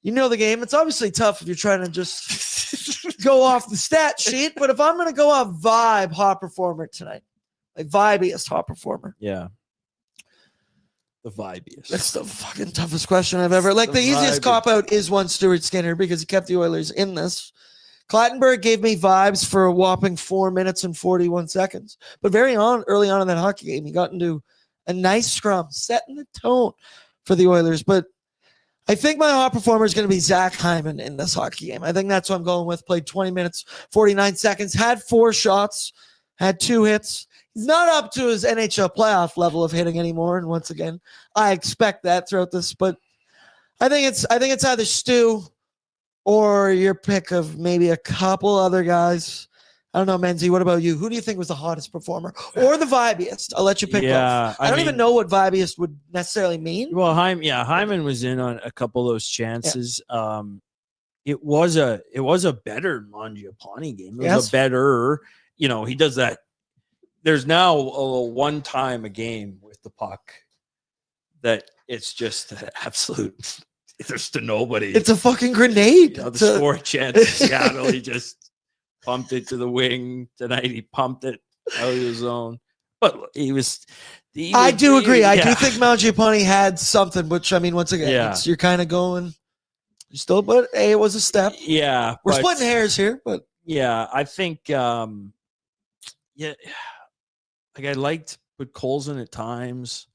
the game. It's obviously tough if you're trying to just go off the stat sheet, but if I'm going to go off vibe hot performer tonight, like vibiest hot performer. Yeah. The vibiest. That's the fucking toughest question I've ever. Like the The easiest vibe. cop out is one Stuart Skinner because he kept the Oilers in this. Clattenburg gave me vibes for a whopping 4 minutes and 41 seconds, but early on in that hockey game, he got into a nice scrum, setting the tone for the Oilers. But I think my hot performer is going to be Zach Hyman in this hockey game. I think that's what I'm going with. Played 20 minutes, 49 seconds, had 4 shots, had 2 hits. He's not up to his NHL playoff level of hitting anymore. And once again, I expect that throughout this. But I think it's either Stu or your pick of maybe a couple other guys. I don't know, Menzie. What about you? Who do you think was the hottest performer or the vibiest? I'll let you pick. Yeah, both. I don't even know what vibiest would necessarily mean. Well, Hyman was in on a couple of those chances. It was a better Mangiapane game. It was a better, he does that. There's now a one time a game with the puck that it's just absolute. There's to nobody. It's a fucking grenade. The score chance in Seattle. He just pumped it to the wing. Tonight he pumped it out of the zone. But I do agree. I do think Mangiapane had something, which I mean, once again, you're kind of going still, but hey, it was a step. Yeah. We're splitting hairs here, but yeah, I think like I liked put Colson at times.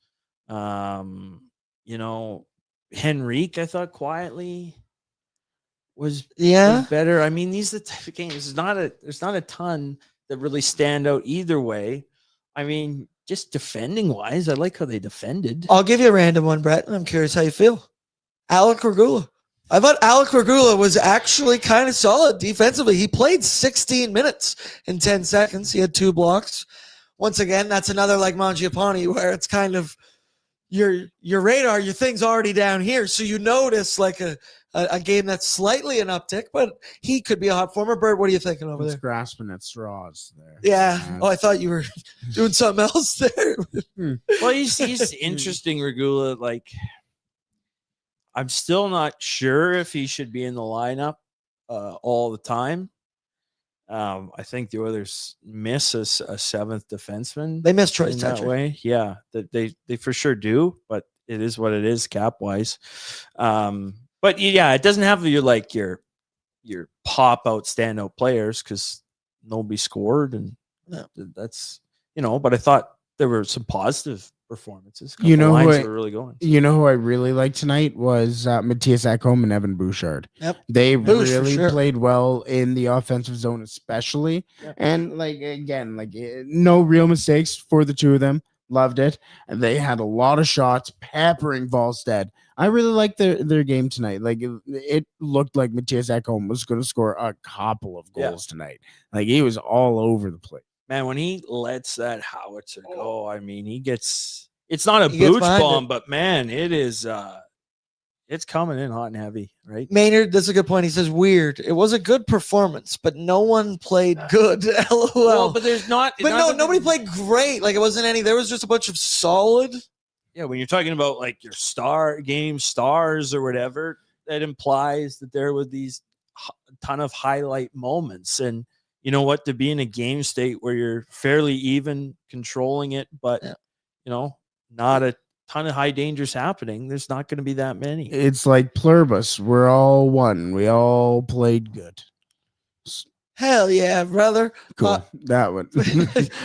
Henrique, I thought quietly was better. I mean, these are the type of games. There's not a ton that really stand out either way. I mean, just defending wise, I like how they defended. I'll give you a random one, Brett. I'm curious how you feel. Alec Regula. I thought Alec Regula was actually kind of solid defensively. He played 16 minutes in 10 seconds. He had 2 blocks. Once again, that's another like Mangiapane where it's kind of your radar, your thing's already down here. So you notice like a a game that's slightly an uptick, but he could be a hot former. Bert, what are you thinking over It's there? grasping at straws there. Yeah. Oh, I thought you were doing something else there. Well, he's interesting, Regula. Like, I'm still not sure if he should be in the lineup all the time. I think the Oilers miss a seventh defenseman. They miss Troy in that Stecher. way. Yeah, they for sure do, but it is what it is cap wise. But yeah, it doesn't have your pop out standout players because nobody scored, and that's But I thought there were some positive performances. You know lines who that were really going. You know who I really liked tonight was Matthias Ekholm and Evan Bouchard. Yep. They Bouch, for really sure. played well in the offensive zone, especially. Yep. And no real mistakes for the two of them. Loved it. And they had a lot of shots peppering Wallstedt. I really liked their game tonight. Like it looked like Matthias Ekholm was going to score a couple of goals tonight. Like he was all over the place. Man, when he lets that howitzer go, I mean, it's not a He gets booch behind bomb, it. but man, it is, it's coming in hot and heavy, right? Maynard, that's a good point. He says, weird. It was a good performance, but no one played good. LOL. Well, but there's not, nobody played great. Like it wasn't any, there was just a bunch of solid. Yeah, when you're talking about like your game stars or whatever, that implies that there were these ton of highlight moments. And you know what? To be in a game state where you're fairly even controlling it, but not a ton of high dangers happening, there's not going to be that many. It's like Pluribus. We're all one. We all played good. Hell yeah, brother. Cool. That one.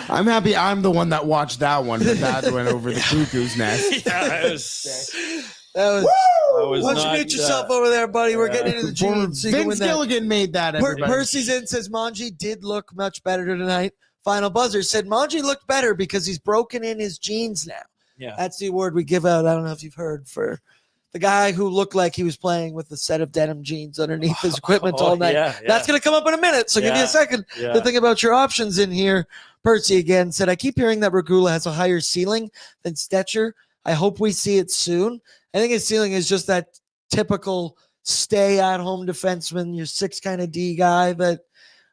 I'm happy I'm the one that watched that one, but that went over the cuckoo's nest. Yeah, it was, That was. was Why don't you not, mute yourself over there, buddy? We're getting into the Former jeans. So you can Vince win that. Gilligan made that. Everybody. Percy's in says Manji did look much better tonight. Final buzzer said Manji looked better because he's broken in his jeans now. yeah. That's the award we give out. I don't know if you've heard, for the guy who looked like he was playing with a set of denim jeans underneath his equipment all night. Yeah, That's going to come up in a minute, so give me a second to think about your options in here. Percy again said, I keep hearing that Regula has a higher ceiling than Stecher. I hope we see it soon. I think his ceiling is just that typical stay-at-home defenseman, your six kind of D guy, but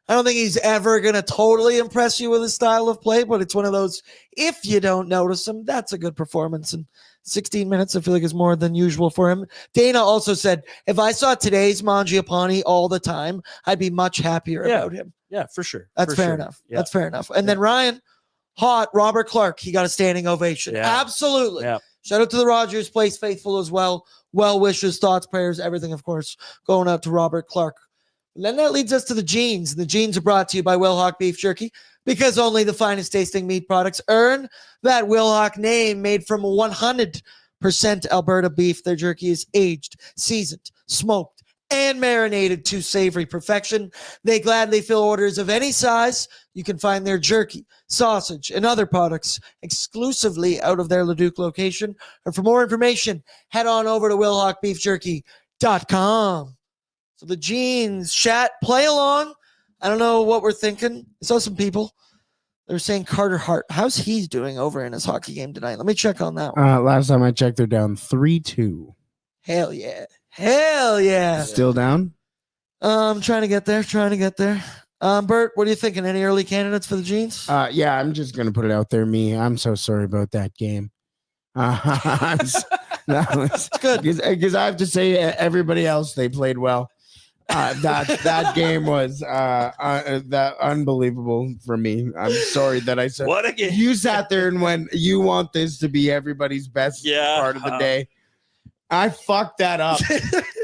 I don't think he's ever going to totally impress you with his style of play, but it's one of those, if you don't notice him, that's a good performance. And 16 minutes, I feel like is more than usual for him. Dana also said, if I saw today's Mangiapane all the time, I'd be much happier about him. Yeah, for sure. That's fair enough. Yeah. That's fair enough. And then Ryan, Robert Clark, he got a standing ovation. Yeah. Absolutely. Yeah. Shout out to the Rogers Place faithful as well. Well wishes, thoughts, prayers, everything, of course, going out to Robert Clark. And then that leads us to the jeans. The jeans are brought to you by Wilhock Beef Jerky, because only the finest tasting meat products earn that Wilhock name, made from 100% Alberta beef. Their jerky is aged, seasoned, smoked, and marinated to savory perfection. They gladly fill orders of any size. You can find their jerky, sausage, and other products exclusively out of their Leduc location. And for more information, head on over to WilhockBeefJerky.com. So the jeans, chat, play along. I don't know what we're thinking. I saw some people. They're saying Carter Hart. How's he doing over in his hockey game tonight? Let me check on that one. Last time I checked, they're down 3-2. Hell yeah. Hell yeah. Still down? Trying to get there. Bert, what are you thinking? Any early candidates for the jeans? Yeah, I'm just gonna put it out there. I'm so sorry about that game. That was good because I have to say everybody else, they played well. That game was that unbelievable for me. I'm sorry that I said What a game. you sat there and went, you want this to be everybody's best part of the day. I fucked that up.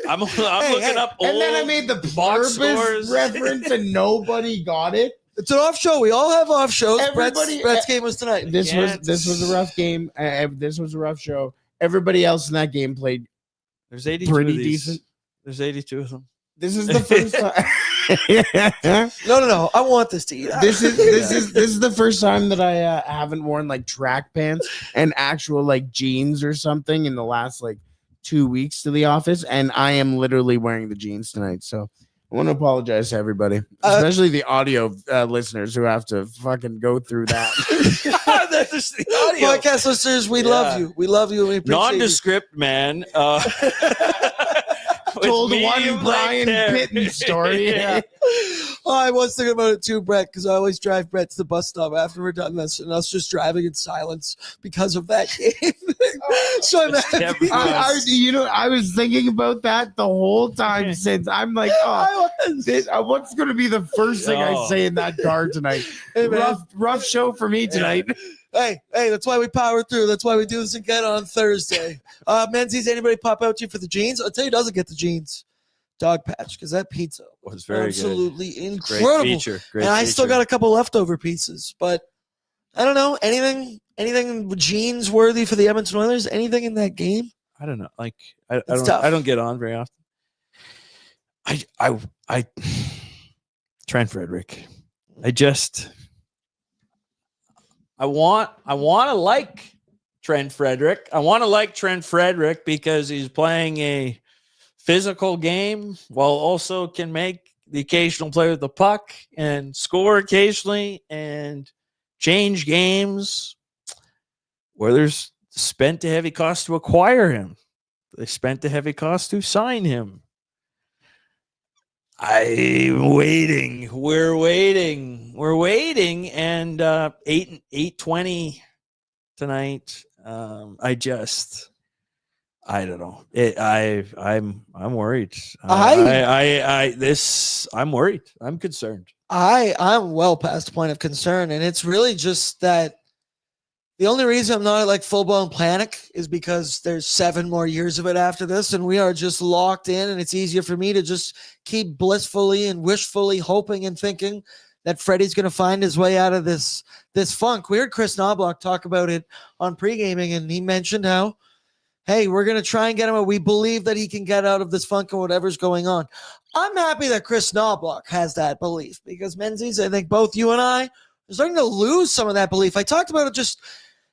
I'm looking up old and then I made the box Pluribus scores. reference and nobody got it. It's an off show. We all have off shows. Everybody- Brett's game was tonight. This was a rough game. This was a rough show. Everybody else in that game played There's 82 pretty of these. decent. There's 82 of them. This is the first time. No. I want this to eat. This is the first time that I haven't worn like track pants and actual like jeans or something in the last like 2 weeks to the office, and I am literally wearing the jeans tonight. So I want to apologize to everybody, especially the audio listeners who have to fucking go through that. That's the audio. Podcast listeners, we love you. We love you. And we appreciate Nondescript, man. told me one and Brian Blake there. Pitton story. Yeah. Oh, I was thinking about it too, Brett, because I always drive Brett to the bus stop after we're done this, and us just driving in silence because of that game. So I'm happy. I was thinking about that the whole time since. I'm like, what's going to be the first thing I say in that car tonight? Hey, man. Rough show for me tonight. Hey, that's why we power through. That's why we do this again on Thursday. Menzies, anybody pop out to you for the jeans? I'll tell you who doesn't get the jeans. Dog patch, because that pizza was very absolutely good. incredible. Great feature. And I still got a couple leftover pieces, but I don't know anything jeans worthy for the Edmonton Oilers. Anything in that game? I don't know. Like It's I tough. don't get on very often. I Trent Frederic. I want to like Trent Frederic. I want to like Trent Frederic because he's playing a physical game while also can make the occasional play with the puck and score occasionally and change games. Oilers spent a heavy cost to acquire him. They spent a heavy cost to sign him. I'm waiting. We're waiting. And 8:20 tonight. I don't know. I'm worried. I'm worried. I'm concerned. I'm well past the point of concern, and it's really just that the only reason I'm not like full-blown panic is because there's 7 more years of it after this, and we are just locked in, and it's easier for me to just keep blissfully and wishfully hoping and thinking that Freddie's going to find his way out of this funk. We heard Chris Knobloch talk about it on pre-gaming, and he mentioned how, hey, we're going to try and get him. We believe that he can get out of this funk and whatever's going on. I'm happy that Chris Knobloch has that belief because Menzies, I think both you and I are starting to lose some of that belief. I talked about it just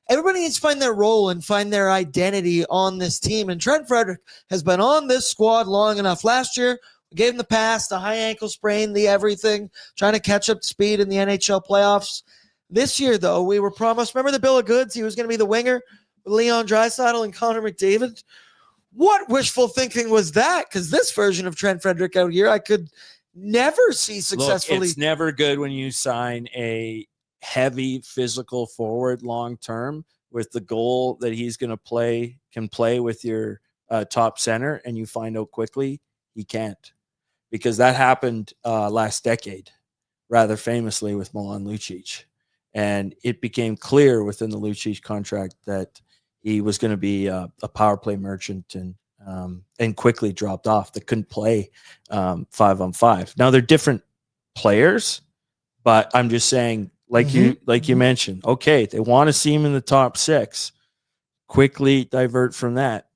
everybody needs to find their role and find their identity on this team. And Trent Frederic has been on this squad long enough. Last year, we gave him the pass, the high ankle sprain, the everything, trying to catch up to speed in the NHL playoffs. This year, though, we were promised, remember the bill of goods? He was going to be the winger with Leon Draisaitl and Connor McDavid. What wishful thinking was that? Because this version of Trent Frederic out here, I could never see successfully. Look, it's never good when you sign a heavy physical forward long term with the goal that he's going to can play with your top center, and you find out quickly he can't, because that happened last decade rather famously with Milan Lucic, and it became clear within the Lucic contract that he was going to be a power play merchant and quickly dropped off. That couldn't play 5-on-5. Now they're different players, but I'm just saying, like you mentioned, okay, they want to see him in the top 6, quickly divert from that.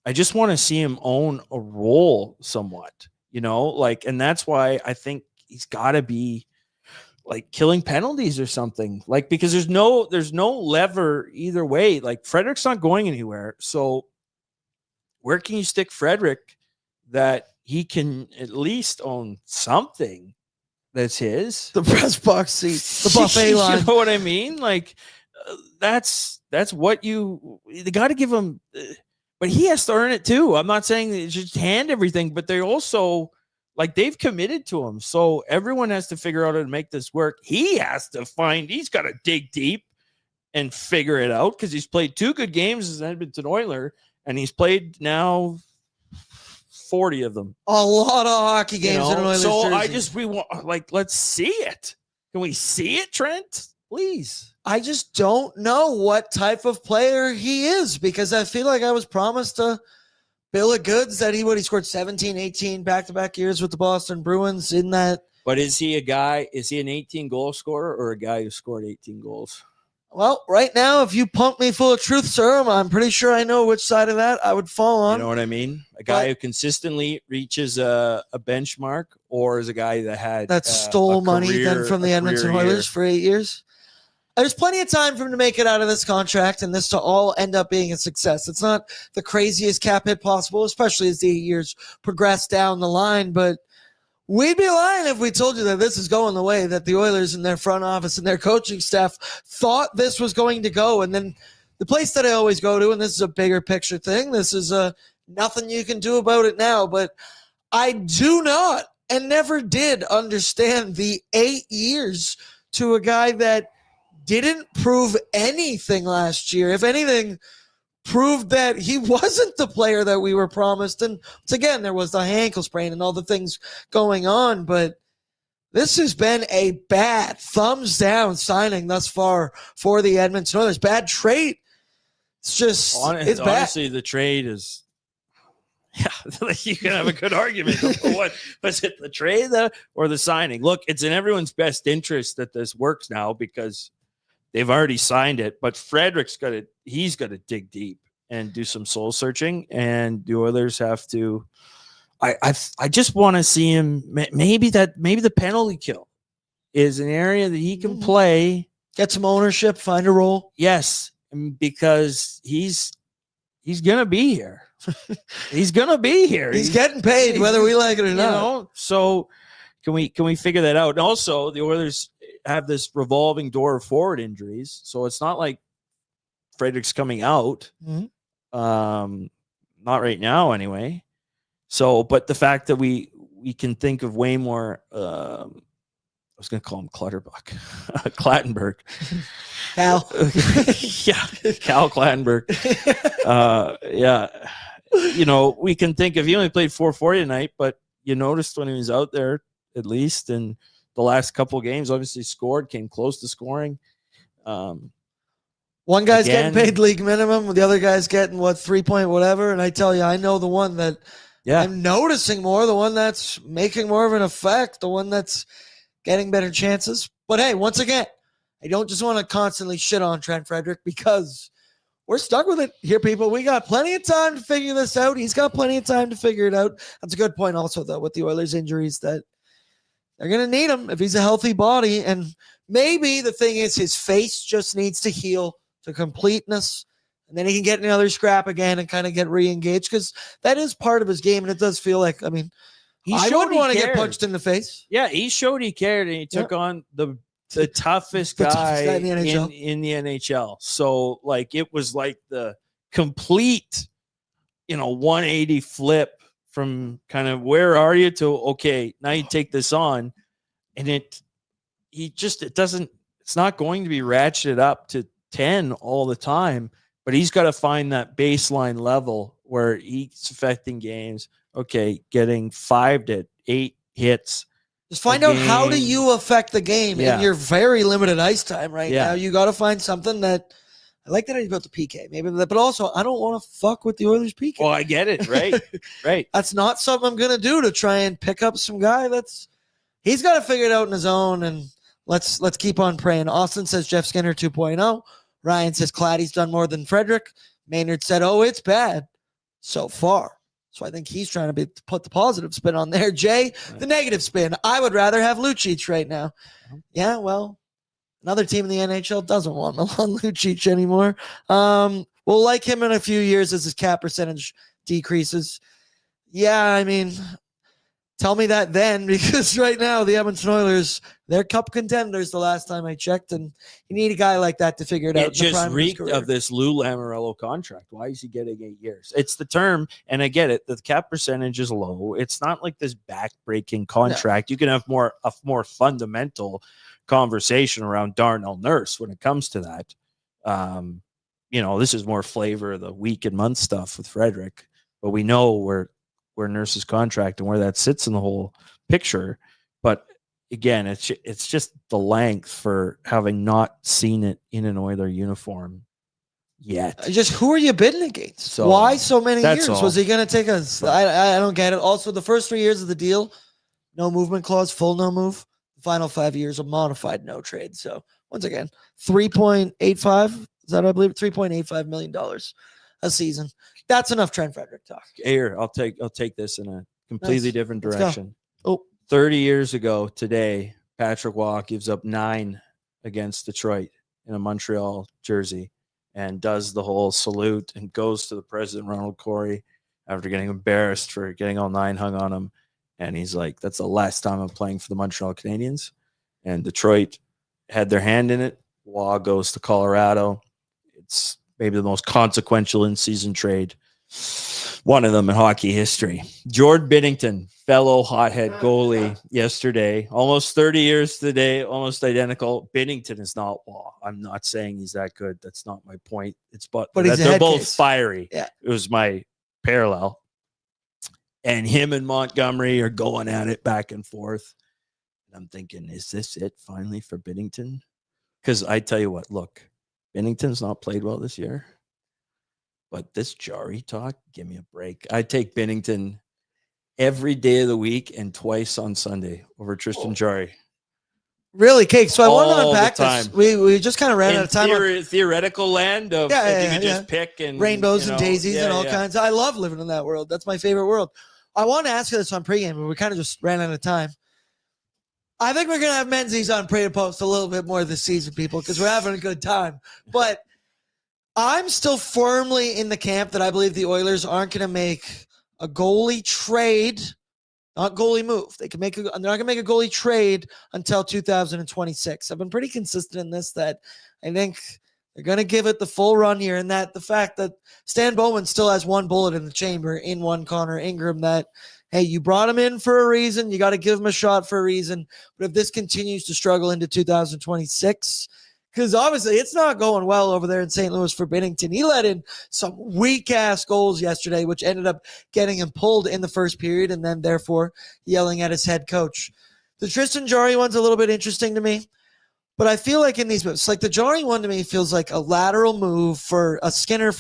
I just want to see him own a role somewhat, and that's why I think he's got to be like killing penalties or something, like, because there's no lever either way. Like, Frederic's not going anywhere. So where can you stick Frederic that he can at least own something that's his? The press box seat, the buffet line. You know what I mean? Like, that's what they got to give him, but he has to earn it too. I'm not saying they just hand everything, but they also, like, they've committed to him. So everyone has to figure out how to make this work. He's got to dig deep and figure it out, because he's played 2 good games as an Edmonton Oiler, and he's played now 40 of them. A lot of hockey games in an Oilers So jersey. let's see it. Can we see it, Trent? Please. I just don't know what type of player he is, because I feel like I was promised a bill of goods that he scored 17, 18 back-to-back years with the Boston Bruins in that. But is he an 18 goal scorer or a guy who scored 18 goals? Well, right now, if you pump me full of truth serum, I'm pretty sure I know which side of that I would fall on. You know what I mean? A guy who consistently reaches a benchmark, or is a guy that stole money then from the Edmonton Oilers for 8 years. There's plenty of time for him to make it out of this contract and this to all end up being a success. It's not the craziest cap hit possible, especially as the 8 years progress down the line, but we'd be lying if we told you that this is going the way that the Oilers and their front office and their coaching staff thought this was going to go. And then the place that I always go to, and this is a bigger picture thing, this is nothing you can do about it now, but I do not and never did understand the 8 years to a guy that didn't prove anything last year. If anything, proved that he wasn't the player that we were promised. And once again, there was the ankle sprain and all the things going on, but this has been a bad thumbs down signing thus far for the Edmonton Oilers. Bad trade. It's just, it's bad. Honestly, the trade is, you can have a good argument. What was it, the trade or the signing? Look, it's in everyone's best interest that this works now because they've already signed it. But Frederic's he's got to dig deep and do some soul searching, and the Oilers have to. I just want to see him. Maybe the penalty kill is an area that he can play, get some ownership, find a role. Yes, because he's gonna be here. He's gonna be here. He's getting paid whether we like it or not. So can we figure that out? And also, the Oilers have this revolving door of forward injuries, so it's not like Frederic's coming out. Not right now, anyway. So, but the fact that we can think of way more, I was going to call him Clutterbuck, Clattenburg. Cal. Cal Clattenburg. We can think of, he only played 440 tonight, but you noticed when he was out there, at least in the last couple of games, obviously scored, came close to scoring. One guy's getting paid league minimum, the other guy's getting 3 point whatever. And I tell you, I know the one that I'm noticing more, the one that's making more of an effect, the one that's getting better chances. But hey, once again, I don't just want to constantly shit on Trent Frederic because we're stuck with it here, people. We got plenty of time to figure this out. He's got plenty of time to figure it out. That's a good point also, though, with the Oilers injuries, that they're going to need him if he's a healthy body. And maybe the thing is his face just needs to heal to completeness, and then he can get another scrap again and kind of get re-engaged, because that is part of his game. And it does feel like, I mean, I wouldn't want to get punched in the face. Yeah, he showed he cared, and he took on the toughest guy in the NHL. So, like, it was like the complete, 180 flip from kind of where are you to, okay, now you take this on. And it's not going to be ratcheted up to 10 all the time, but he's got to find that baseline level where he's affecting games. Okay, getting 5 to 8 hits. Just find out how do you affect the game in your very limited ice time right now. You got to find something that, I like that he's built the PK, maybe, but also I don't want to fuck with the Oilers PK. Well, I get it, right? Right. That's not something I'm gonna do to try and pick up some guy. He's got to figure it out on his own, and let's keep on praying. Austin says Jeff Skinner 2.0. Ryan says Claddy's done more than Frederic. Maynard said, it's bad so far. So I think he's trying to put the positive spin on there. Jay, the negative spin. I would rather have Lucic right now. Yeah, well, another team in the NHL doesn't want Milan Lucic anymore. We'll like him in a few years as his cap percentage decreases. Yeah, I mean, tell me that then, because right now the Edmonton Oilers, they're cup contenders the last time I checked, and you need a guy like that to figure it out. It just reeked of this Lou Lamoriello contract. Why is he getting 8 years? It's the term, and I get it. The cap percentage is low. It's not like this back-breaking contract. No. You can have a more fundamental conversation around Darnell Nurse when it comes to that. This is more flavor of the week and month stuff with Frederic, but we know where Nurse's contract and where that sits in the whole picture. But again, it's just the length for having not seen it in an Oiler uniform yet. Just who are you bidding against? So, why so many years? All. Was he going to take us? I don't get it. Also, the first 3 years of the deal, no movement clause, full no move. The final 5 years, a modified no trade. So once again, 3.85. Is that, I believe, $3.85 million a season. That's enough Trent Frederic talk. Here, I'll take this in a completely different direction. 30 years ago today, Patrick Waugh gives up 9 against Detroit in a Montreal jersey and does the whole salute and goes to the president, Ronald Corey, after getting embarrassed for getting all 9 hung on him. And he's like, that's the last time I'm playing for the Montreal Canadiens. And Detroit had their hand in it. Waugh goes to Colorado. It's maybe the most consequential in-season trade one of them in hockey history. Jordan Binnington, fellow hothead goalie yesterday, almost 30 years today, almost identical. Binnington is not, well, I'm not saying he's that good. That's not my point. But they're both case. fiery. Yeah. It was my parallel. And him and Montgomery are going at it back and forth. And I'm thinking, is this it finally for Binnington? Because I tell you what, look, Binnington's not played well this year. But this Jarry talk, give me a break. I take Binnington every day of the week and twice on Sunday over Tristan Jarry. Really, Cake? So I want to All the unpack this. time. We just kind of ran out of time. Theoretical land of if you could just pick and rainbows and daisies and all kinds. I love living in that world. That's my favorite world. I want to ask you this on pregame, but we kind of just ran out of time. I think we're going to have Menzies on pre and post a little bit more this season, people, because we're having a good time. But I'm still firmly in the camp that I believe the Oilers aren't going to make a goalie trade, not goalie move. They're not going to make a goalie trade until 2026. I've been pretty consistent in this, that I think they're going to give it the full run here, and that the fact that Stan Bowman still has one bullet in the chamber in one Connor Ingram, that, hey, you brought him in for a reason. You got to give him a shot for a reason. But if this continues to struggle into 2026, because obviously it's not going well over there in St. Louis for Binnington. He let in some weak-ass goals yesterday, which ended up getting him pulled in the first period and then therefore yelling at his head coach. The Tristan Jarry one's a little bit interesting to me, but I feel like in these moves, like the Jarry one to me feels like a lateral move for a Skinner,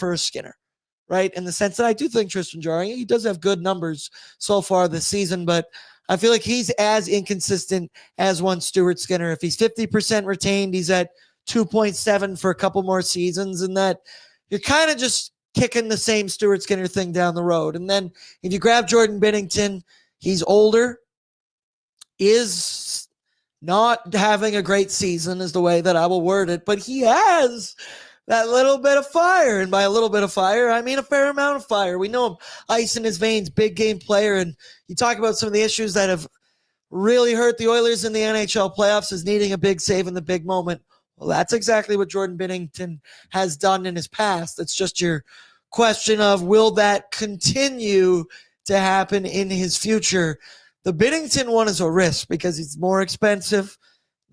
right? In the sense that I do think Tristan Jarry, he does have good numbers so far this season, but I feel like he's as inconsistent as one Stuart Skinner. If he's 50% retained, he's at 2.7 for a couple more seasons, and that you're kind of just kicking the same Stuart Skinner thing down the road. And then if you grab Jordan Binnington, he's older, is not having a great season is the way that I will word it, but he has that little bit of fire. And by a little bit of fire, I mean a fair amount of fire. We know him, ice in his veins, big game player. And you talk about some of the issues that have really hurt the Oilers in the NHL playoffs is needing a big save in the big moment. Well, that's exactly what Jordan Binnington has done in his past. It's just your question of, will that continue to happen in his future? The Binnington one is a risk because he's more expensive.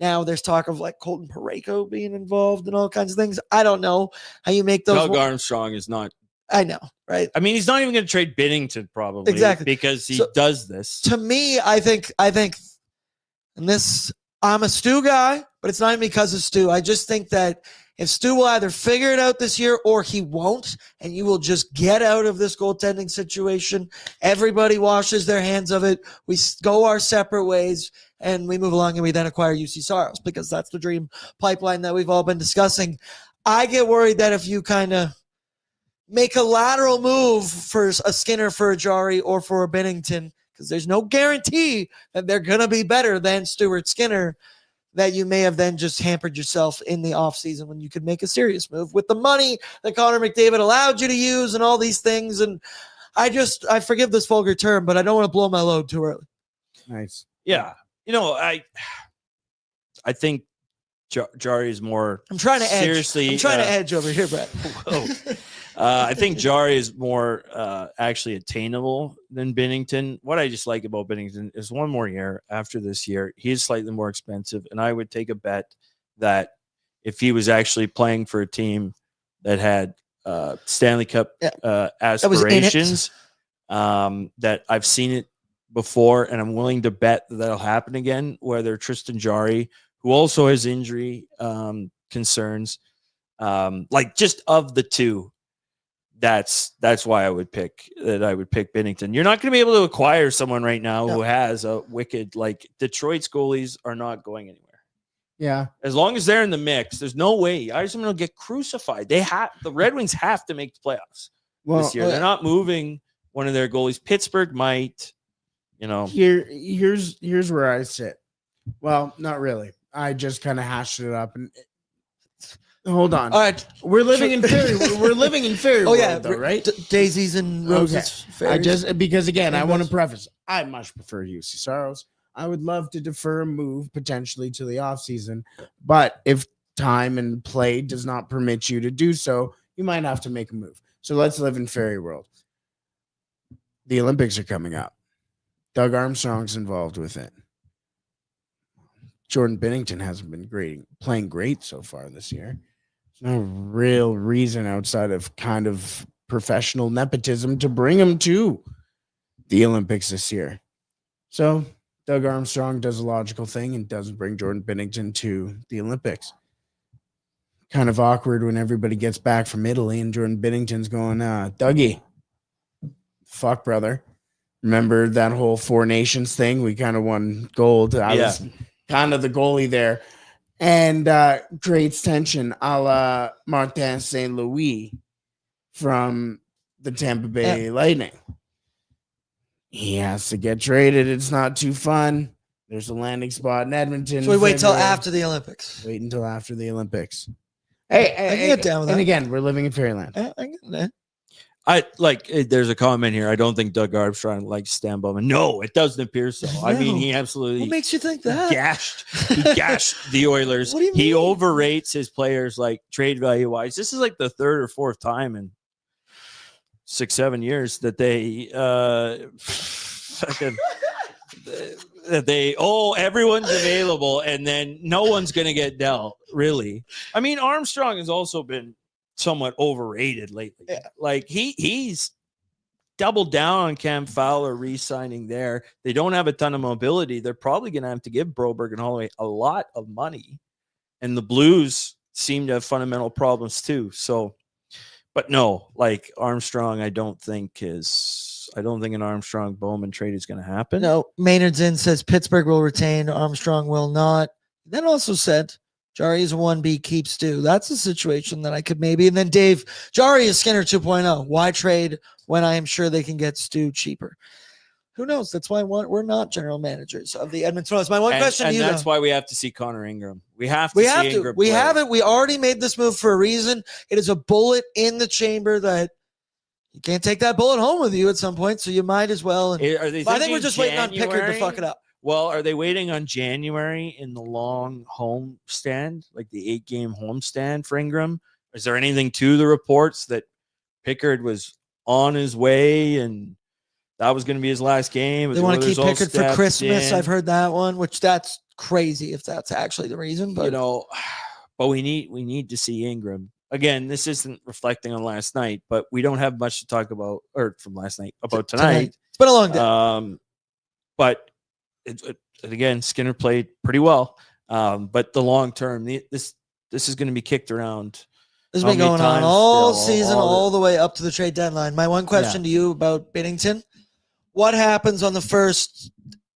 Now there's talk of like Colton Parayko being involved and all kinds of things. I don't know how you make those. Doug Armstrong is not. I know, right? I mean, he's not even going to trade Binnington probably. Exactly. Because he does this. To me, I think, and this, I'm a Stu guy, but it's not even because of Stu. I just think that if Stu will either figure it out this year or he won't, and you will just get out of this goaltending situation, everybody washes their hands of it. We go our separate ways, and we move along, and we then acquire UC Saros because that's the dream pipeline that we've all been discussing. I get worried that if you kind of make a lateral move for a Skinner, for a Jarry, or for a Binnington, because there's no guarantee that they're going to be better than Stuart Skinner, that you may have then just hampered yourself in the offseason when you could make a serious move with the money that Connor McDavid allowed you to use and all these things. And I forgive this vulgar term, but I don't want to blow my load too early. Nice. Yeah. You know, I think Jarry is more. I'm trying to seriously. I'm trying to edge over here, Brett. I think Jarry is more actually attainable than Binnington. What I just like about Binnington is one more year after this year, he is slightly more expensive. And I would take a bet that if he was actually playing for a team that had Stanley Cup aspirations, that I've seen it before, and I'm willing to bet that'll happen again, whether Tristan Jarry, who also has injury concerns, like just of the two, that's why I would pick Binnington. You're not going to be able to acquire someone right now who has a wicked, like Detroit's goalies are not going anywhere. Yeah. As long as they're in the mix, there's no way Eisenman will get crucified. The Red Wings have to make the playoffs this year. They're not moving one of their goalies. Pittsburgh might, Here's where I sit. Well, not really. I just kind of hashed it up and hold on. All right, we're living in fairy. We're living in fairy world, though, right? Daisies and roses. Okay. Because again, I want to preface. I much prefer UC Saros. I would love to defer a move potentially to the offseason, but if time and play does not permit you to do so, you might have to make a move. So let's live in fairy world. the Olympics are coming up. Doug Armstrong's involved with it. Jordan Binnington hasn't been playing great so far this year. There's no real reason outside of kind of professional nepotism to bring him to the Olympics this year. So Doug Armstrong does a logical thing and doesn't bring Jordan Binnington to the Olympics. Kind of awkward when everybody gets back from Italy and Jordan Binnington's going, Dougie, fuck, brother. Remember that whole Four Nations thing? We kind of won gold. I was kind of the goalie there. And creates tension a la Martin St. Louis from the Tampa Bay Lightning. He has to get traded. It's not too fun. There's a landing spot in Edmonton. So we wait till after the Olympics. Wait until after the Olympics. Hey, I can get down with that. And again, we're living in fairyland. I get that. I like. There's a comment here. I don't think Doug Armstrong likes Stan Bowman. No, it doesn't appear so. I mean, he absolutely. What makes you think that? He gashed the Oilers. What do you He mean? overrates his players, like trade value wise. This is like the third or fourth time in 6-7 years that they everyone's available and then no one's gonna get dealt. Really, I mean, Armstrong has also been somewhat overrated lately. Yeah. Like he's doubled down on Cam Fowler re-signing there. They don't have a ton of mobility. They're probably going to have to give Broberg and Holloway a lot of money. And the Blues seem to have fundamental problems too. So, but no, like Armstrong, I don't think an Armstrong Bowman trade is going to happen. No, Maynard's in says Pittsburgh will retain, Armstrong will not. Then also said Jari is a 1B, keep Stu. That's a situation that I could maybe. And then Dave, Jari is Skinner 2.0. Why trade when I am sure they can get Stu cheaper? Who knows? That's why we're not general managers of the Edmonton Oilers. My one question to you, that's why we have to see Connor Ingram. We have to we see have to. Ingram We play. have it. We already made this move for a reason. It is a bullet in the chamber that you can't take that bullet home with you at some point, so you might as well. And Are they I think we're just waiting on Pickard to January? fuck it up. Well, are they waiting on January in the long home stand, like the 8-game home stand for Ingram? Is there anything to the reports that Pickard was on his way and that was going to be his last game? They want to keep Oilers all Pickard for stepped Christmas. in? I've heard that one, which that's crazy if that's actually the reason. But but we need to see Ingram. Again, this isn't reflecting on last night, but we don't have much to talk about, or from last night, about tonight. It's been a long day. But again, Skinner played pretty well. But the long term, this is going to be kicked around. This has how been many going on times all still? season, all the way up to the trade deadline. My one question to you about Binnington: what happens on the first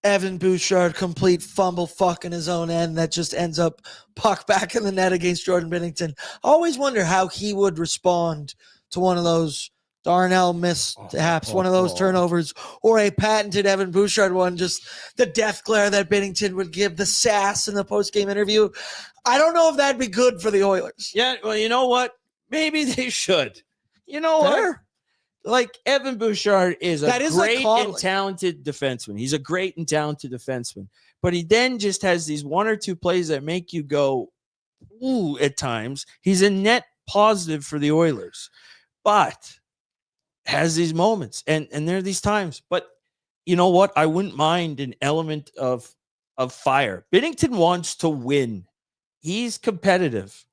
Evan Bouchard complete fumble fuck in his own end that just ends up puck back in the net against Jordan Binnington? I always wonder how he would respond to one of those Darnell mishaps, one of those turnovers, or a patented Evan Bouchard one, just the death glare that Binnington would give, the sass in the post-game interview. I don't know if that'd be good for the Oilers. Yeah, well, you know what? Maybe they should. You know what? Like, Evan Bouchard is a great and talented defenseman. He's a great and talented defenseman. But he then just has these one or two plays that make you go, ooh, at times. He's a net positive for the Oilers. But has these moments. And there are these times. But you know what? I wouldn't mind an element of fire. Binnington wants to win. He's competitive.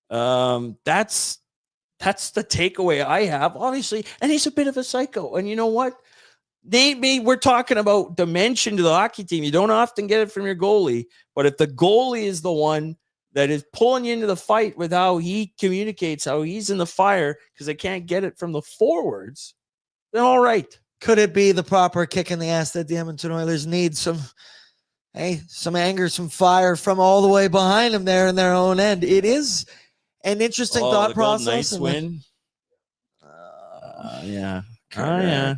That's the takeaway I have, obviously. And he's a bit of a psycho. And you know what? We're talking about dimension to the hockey team. You don't often get it from your goalie. But if the goalie is the one that is pulling you into the fight with how he communicates, how he's in the fire, because they can't get it from the forwards, then all right. Could it be the proper kick in the ass that the Edmonton Oilers need? Some anger, some fire from all the way behind them there in their own end. It is an interesting thought process. Golden Knights win. Yeah. Oh, yeah.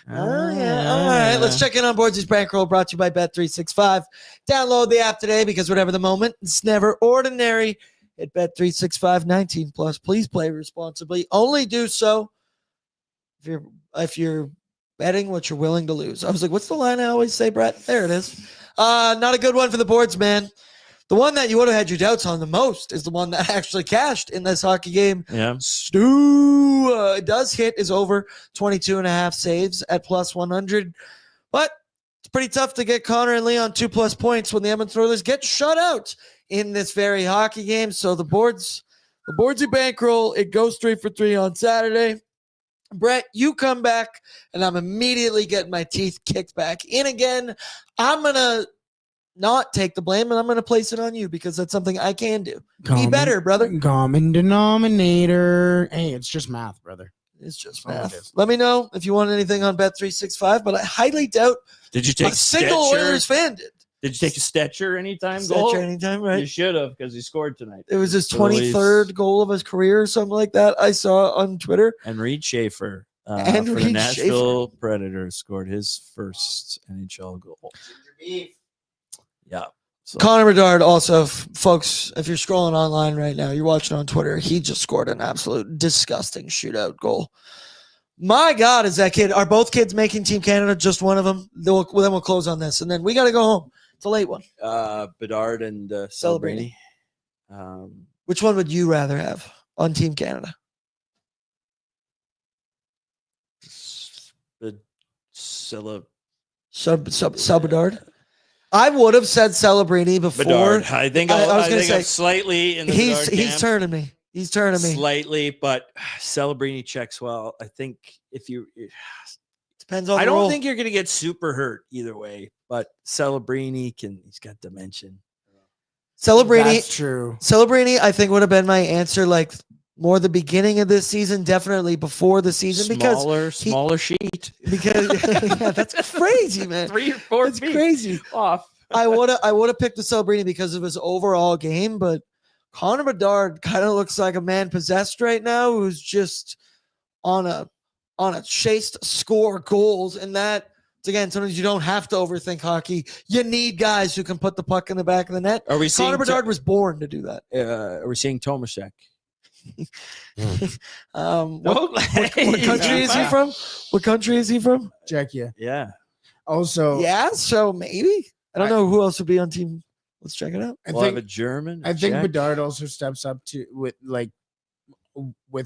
All right. Let's check in on Bordzy's Bankroll, brought to you by Bet365. Download the app today because whatever the moment, it's never ordinary. At Bet365, 19 plus. Please play responsibly. Only do so if you're betting what you're willing to lose. I was like, what's the line I always say, Brett? There it is. Not a good one for the boards, man. The one that you would have had your doubts on the most is the one that actually cashed in this hockey game. Yeah. Stu does hit his over 22.5 saves at plus 100. But it's pretty tough to get Connor and Leon 2+ points when the Edmonton Oilers get shut out in this very hockey game. So the Bordzy bankroll, it goes 3 for 3 on Saturday. Brett, you come back, and I'm immediately getting my teeth kicked back in again. I'm going to not take the blame, and I'm going to place it on you because that's something I can do. Be better, brother. Common denominator. Hey, it's just math, brother. It's just math. Let me know if you want anything on Bet365, but I highly doubt Did you take a single Stetcher? Oilers fan did. Did you take a Stetcher anytime goal? Stetcher anytime, right? You should have because he scored tonight. It was his 23rd goal of his career or something like that. I saw on Twitter. And Reed Schaefer for And the Reed Nashville Predators scored his first NHL goal. Yeah. So, Connor Bedard also, folks, if you're scrolling online right now, you're watching on Twitter, he just scored an absolute disgusting shootout goal. My God, is that kid? Are both kids making Team Canada? Just one of them? Then we'll close on this, and then we got to go home. It's a late one. Bedard and Celebrini. Which one would you rather have on Team Canada? Bedard. I would have said Celebrini before. Bedard. I think I was I gonna think say, I'm slightly in the Bedard he's camp. turning me. He's turning me. Slightly, but Celebrini checks well. I think if you Depends on. I the don't role. think you're going to get super hurt either way, but Celebrini he's got dimension. Celebrini. That's true. Celebrini, I think, would have been my answer like more the beginning of this season, definitely before the season Smaller sheet. because yeah, that's crazy, man. 3 or 4 That's feet crazy. off. I would have picked the Celebrini because of his overall game, but Connor Bedard kind of looks like a man possessed right now who's just on a chase to score goals, and that again, sometimes you don't have to overthink hockey. You need guys who can put the puck in the back of the net. Are we seeing Connor Bedard was born to do that. Are we seeing Tomaszek? What country is he from? What country is he from? Czechia. Yeah. Also, Yeah, so maybe. I don't know who else would be on team. Let's check it out. We'll have a German. I think Czech. Bedard also steps up to with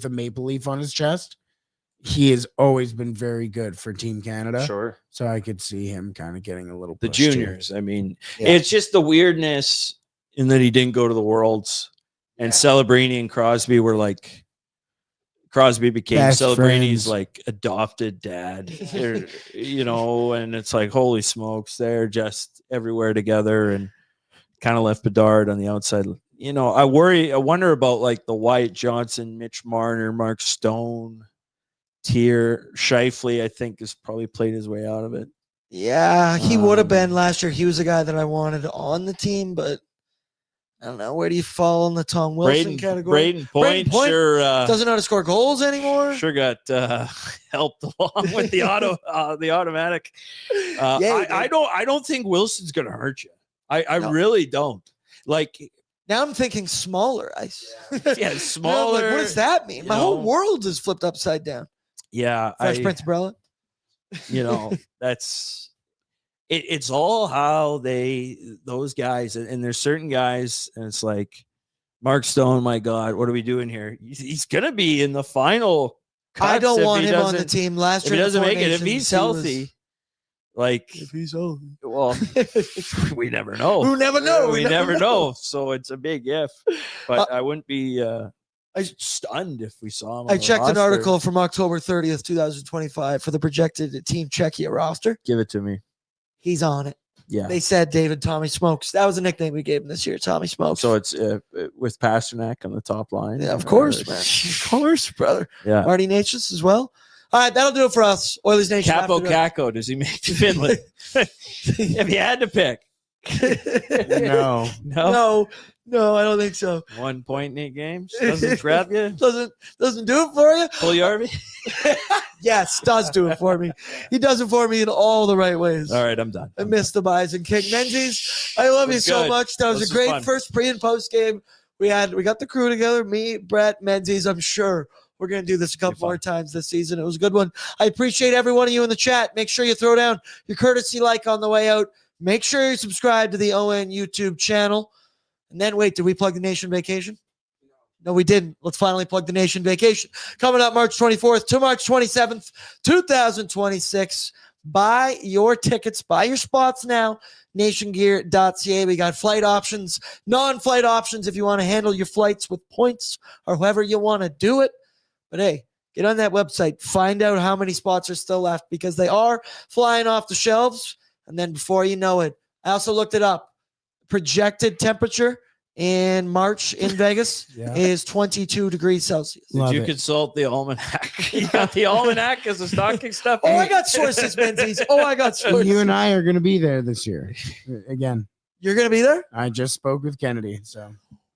a maple leaf on his chest. He has always been very good for Team Canada. Sure. So I could see him kind of getting a little The push too. juniors. I mean, Yeah. it's just the weirdness in that he didn't go to the Worlds, and Celebrini and Crosby were like. Crosby became Best Celebrini's friends. like adopted dad, and it's like, holy smokes, they're just everywhere together, and kind of left Bedard on the outside. I wonder about like the Wyatt Johnson, Mitch Marner, Mark Stone tier. Shifley, I think, has probably played his way out of it. Yeah, he would have been last year. He was a guy that I wanted on the team, but I don't know. Where do you fall in the Tom Wilson category? Braden Point sure doesn't know how to score goals anymore. sure got helped along with the automatic. I don't think Wilson's gonna hurt you. I No. really don't. Like, Now I'm thinking smaller ice. yeah, smaller. Like, what does that mean? My whole know. world is flipped upside down. Yeah, Fresh Prince of Bel-Air. That's it's all how those guys, and there's certain guys, and it's like Mark Stone. My God, what are we doing here? He's gonna be in the final. I don't cuts want if him he on the doesn't- team. Last If year, he in the doesn't Four make it, if Nations, he's he was- healthy, like, if he's healthy. well, we never know. We never know. We never know. So it's a big if, but I wouldn't be stunned if we saw him. I on the checked an roster. article from October 30th, 2025 for the projected Team Czechia roster. Give it to me. He's on it. Yeah. They said David Tommy Smokes. That was a nickname we gave him this year, Tommy Smokes. So it's with Pasternak on the top line. yeah, of course, man. Of course, brother. Yeah. Marty Natchez as well. All right, that'll do it for us. Oilers Nation. Capo after dark. Caco, does he make Finland? If you had to pick. No. No, I don't think so. 1 point in 8 games. Doesn't grab you. Doesn't do it for you. Puljujärvi. Yes, does do it for me. He does it for me in all the right ways. All right, I'm done. I missed the buys and kick. Menzies, I love you Was so good. much. That was This a was great fun. first pre and post game. We got the crew together. Me, Brett, Menzies. I'm sure we're gonna do this a couple Be fun. more times this season. It was a good one. I appreciate every one of you in the chat. Make sure you throw down your courtesy like on the way out. Make sure you subscribe to the ON YouTube channel. And then wait, did we plug the Nation Vacation? No, we didn't. Let's finally plug the Nation Vacation. Coming up March 24th to March 27th, 2026. Buy your tickets, buy your spots now. nationgear.ca. We got flight options, non-flight options if you want to handle your flights with points or however you want to do it. But hey, get on that website, find out how many spots are still left because they are flying off the shelves. And then before you know it, I also looked it up. Projected temperature in March in Vegas is 22 degrees Celsius. Did you consult the almanac? You got the almanac as a stocking stuff? Oh, I got sources, Menzies. Oh, I got sources. You and I are going to be there this year. Again. You're going to be there? I just spoke with Kennedy, so.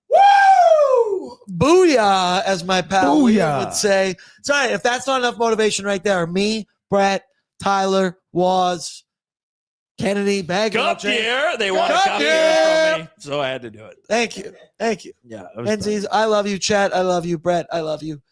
Woo! Booyah, as my pal Booyah. would say. Sorry, if that's not enough motivation right there, me, Brett, Tyler, Waz, Kennedy, Cup here. They want a cup here from me, so I had to do it. Thank you. Thank you. Yeah. Menzies, I love you. Chat, I love you. Brett, I love you.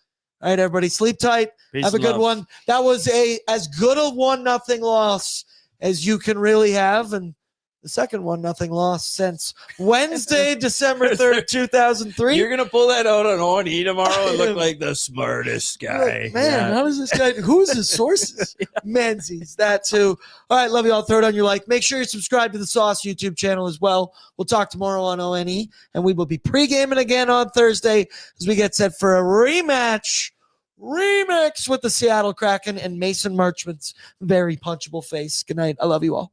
All right, everybody, sleep tight. Peace Have a and good love. one. That was as good a 1-0 loss as you can really have. And the second 1-0 loss since Wednesday, December 3rd, 2003. You're going to pull that out on O&E tomorrow and look like the smartest guy. Man, how does this guy, who's his sources? Menzies, that too. All right, love you all. Throw it on your like. Make sure you subscribe to the Sauce YouTube channel as well. We'll talk tomorrow on ONE, and we will be pre-gaming again on Thursday as we get set for a remix with the Seattle Kraken and Mason Marchment's very punchable face. Good night. I love you all.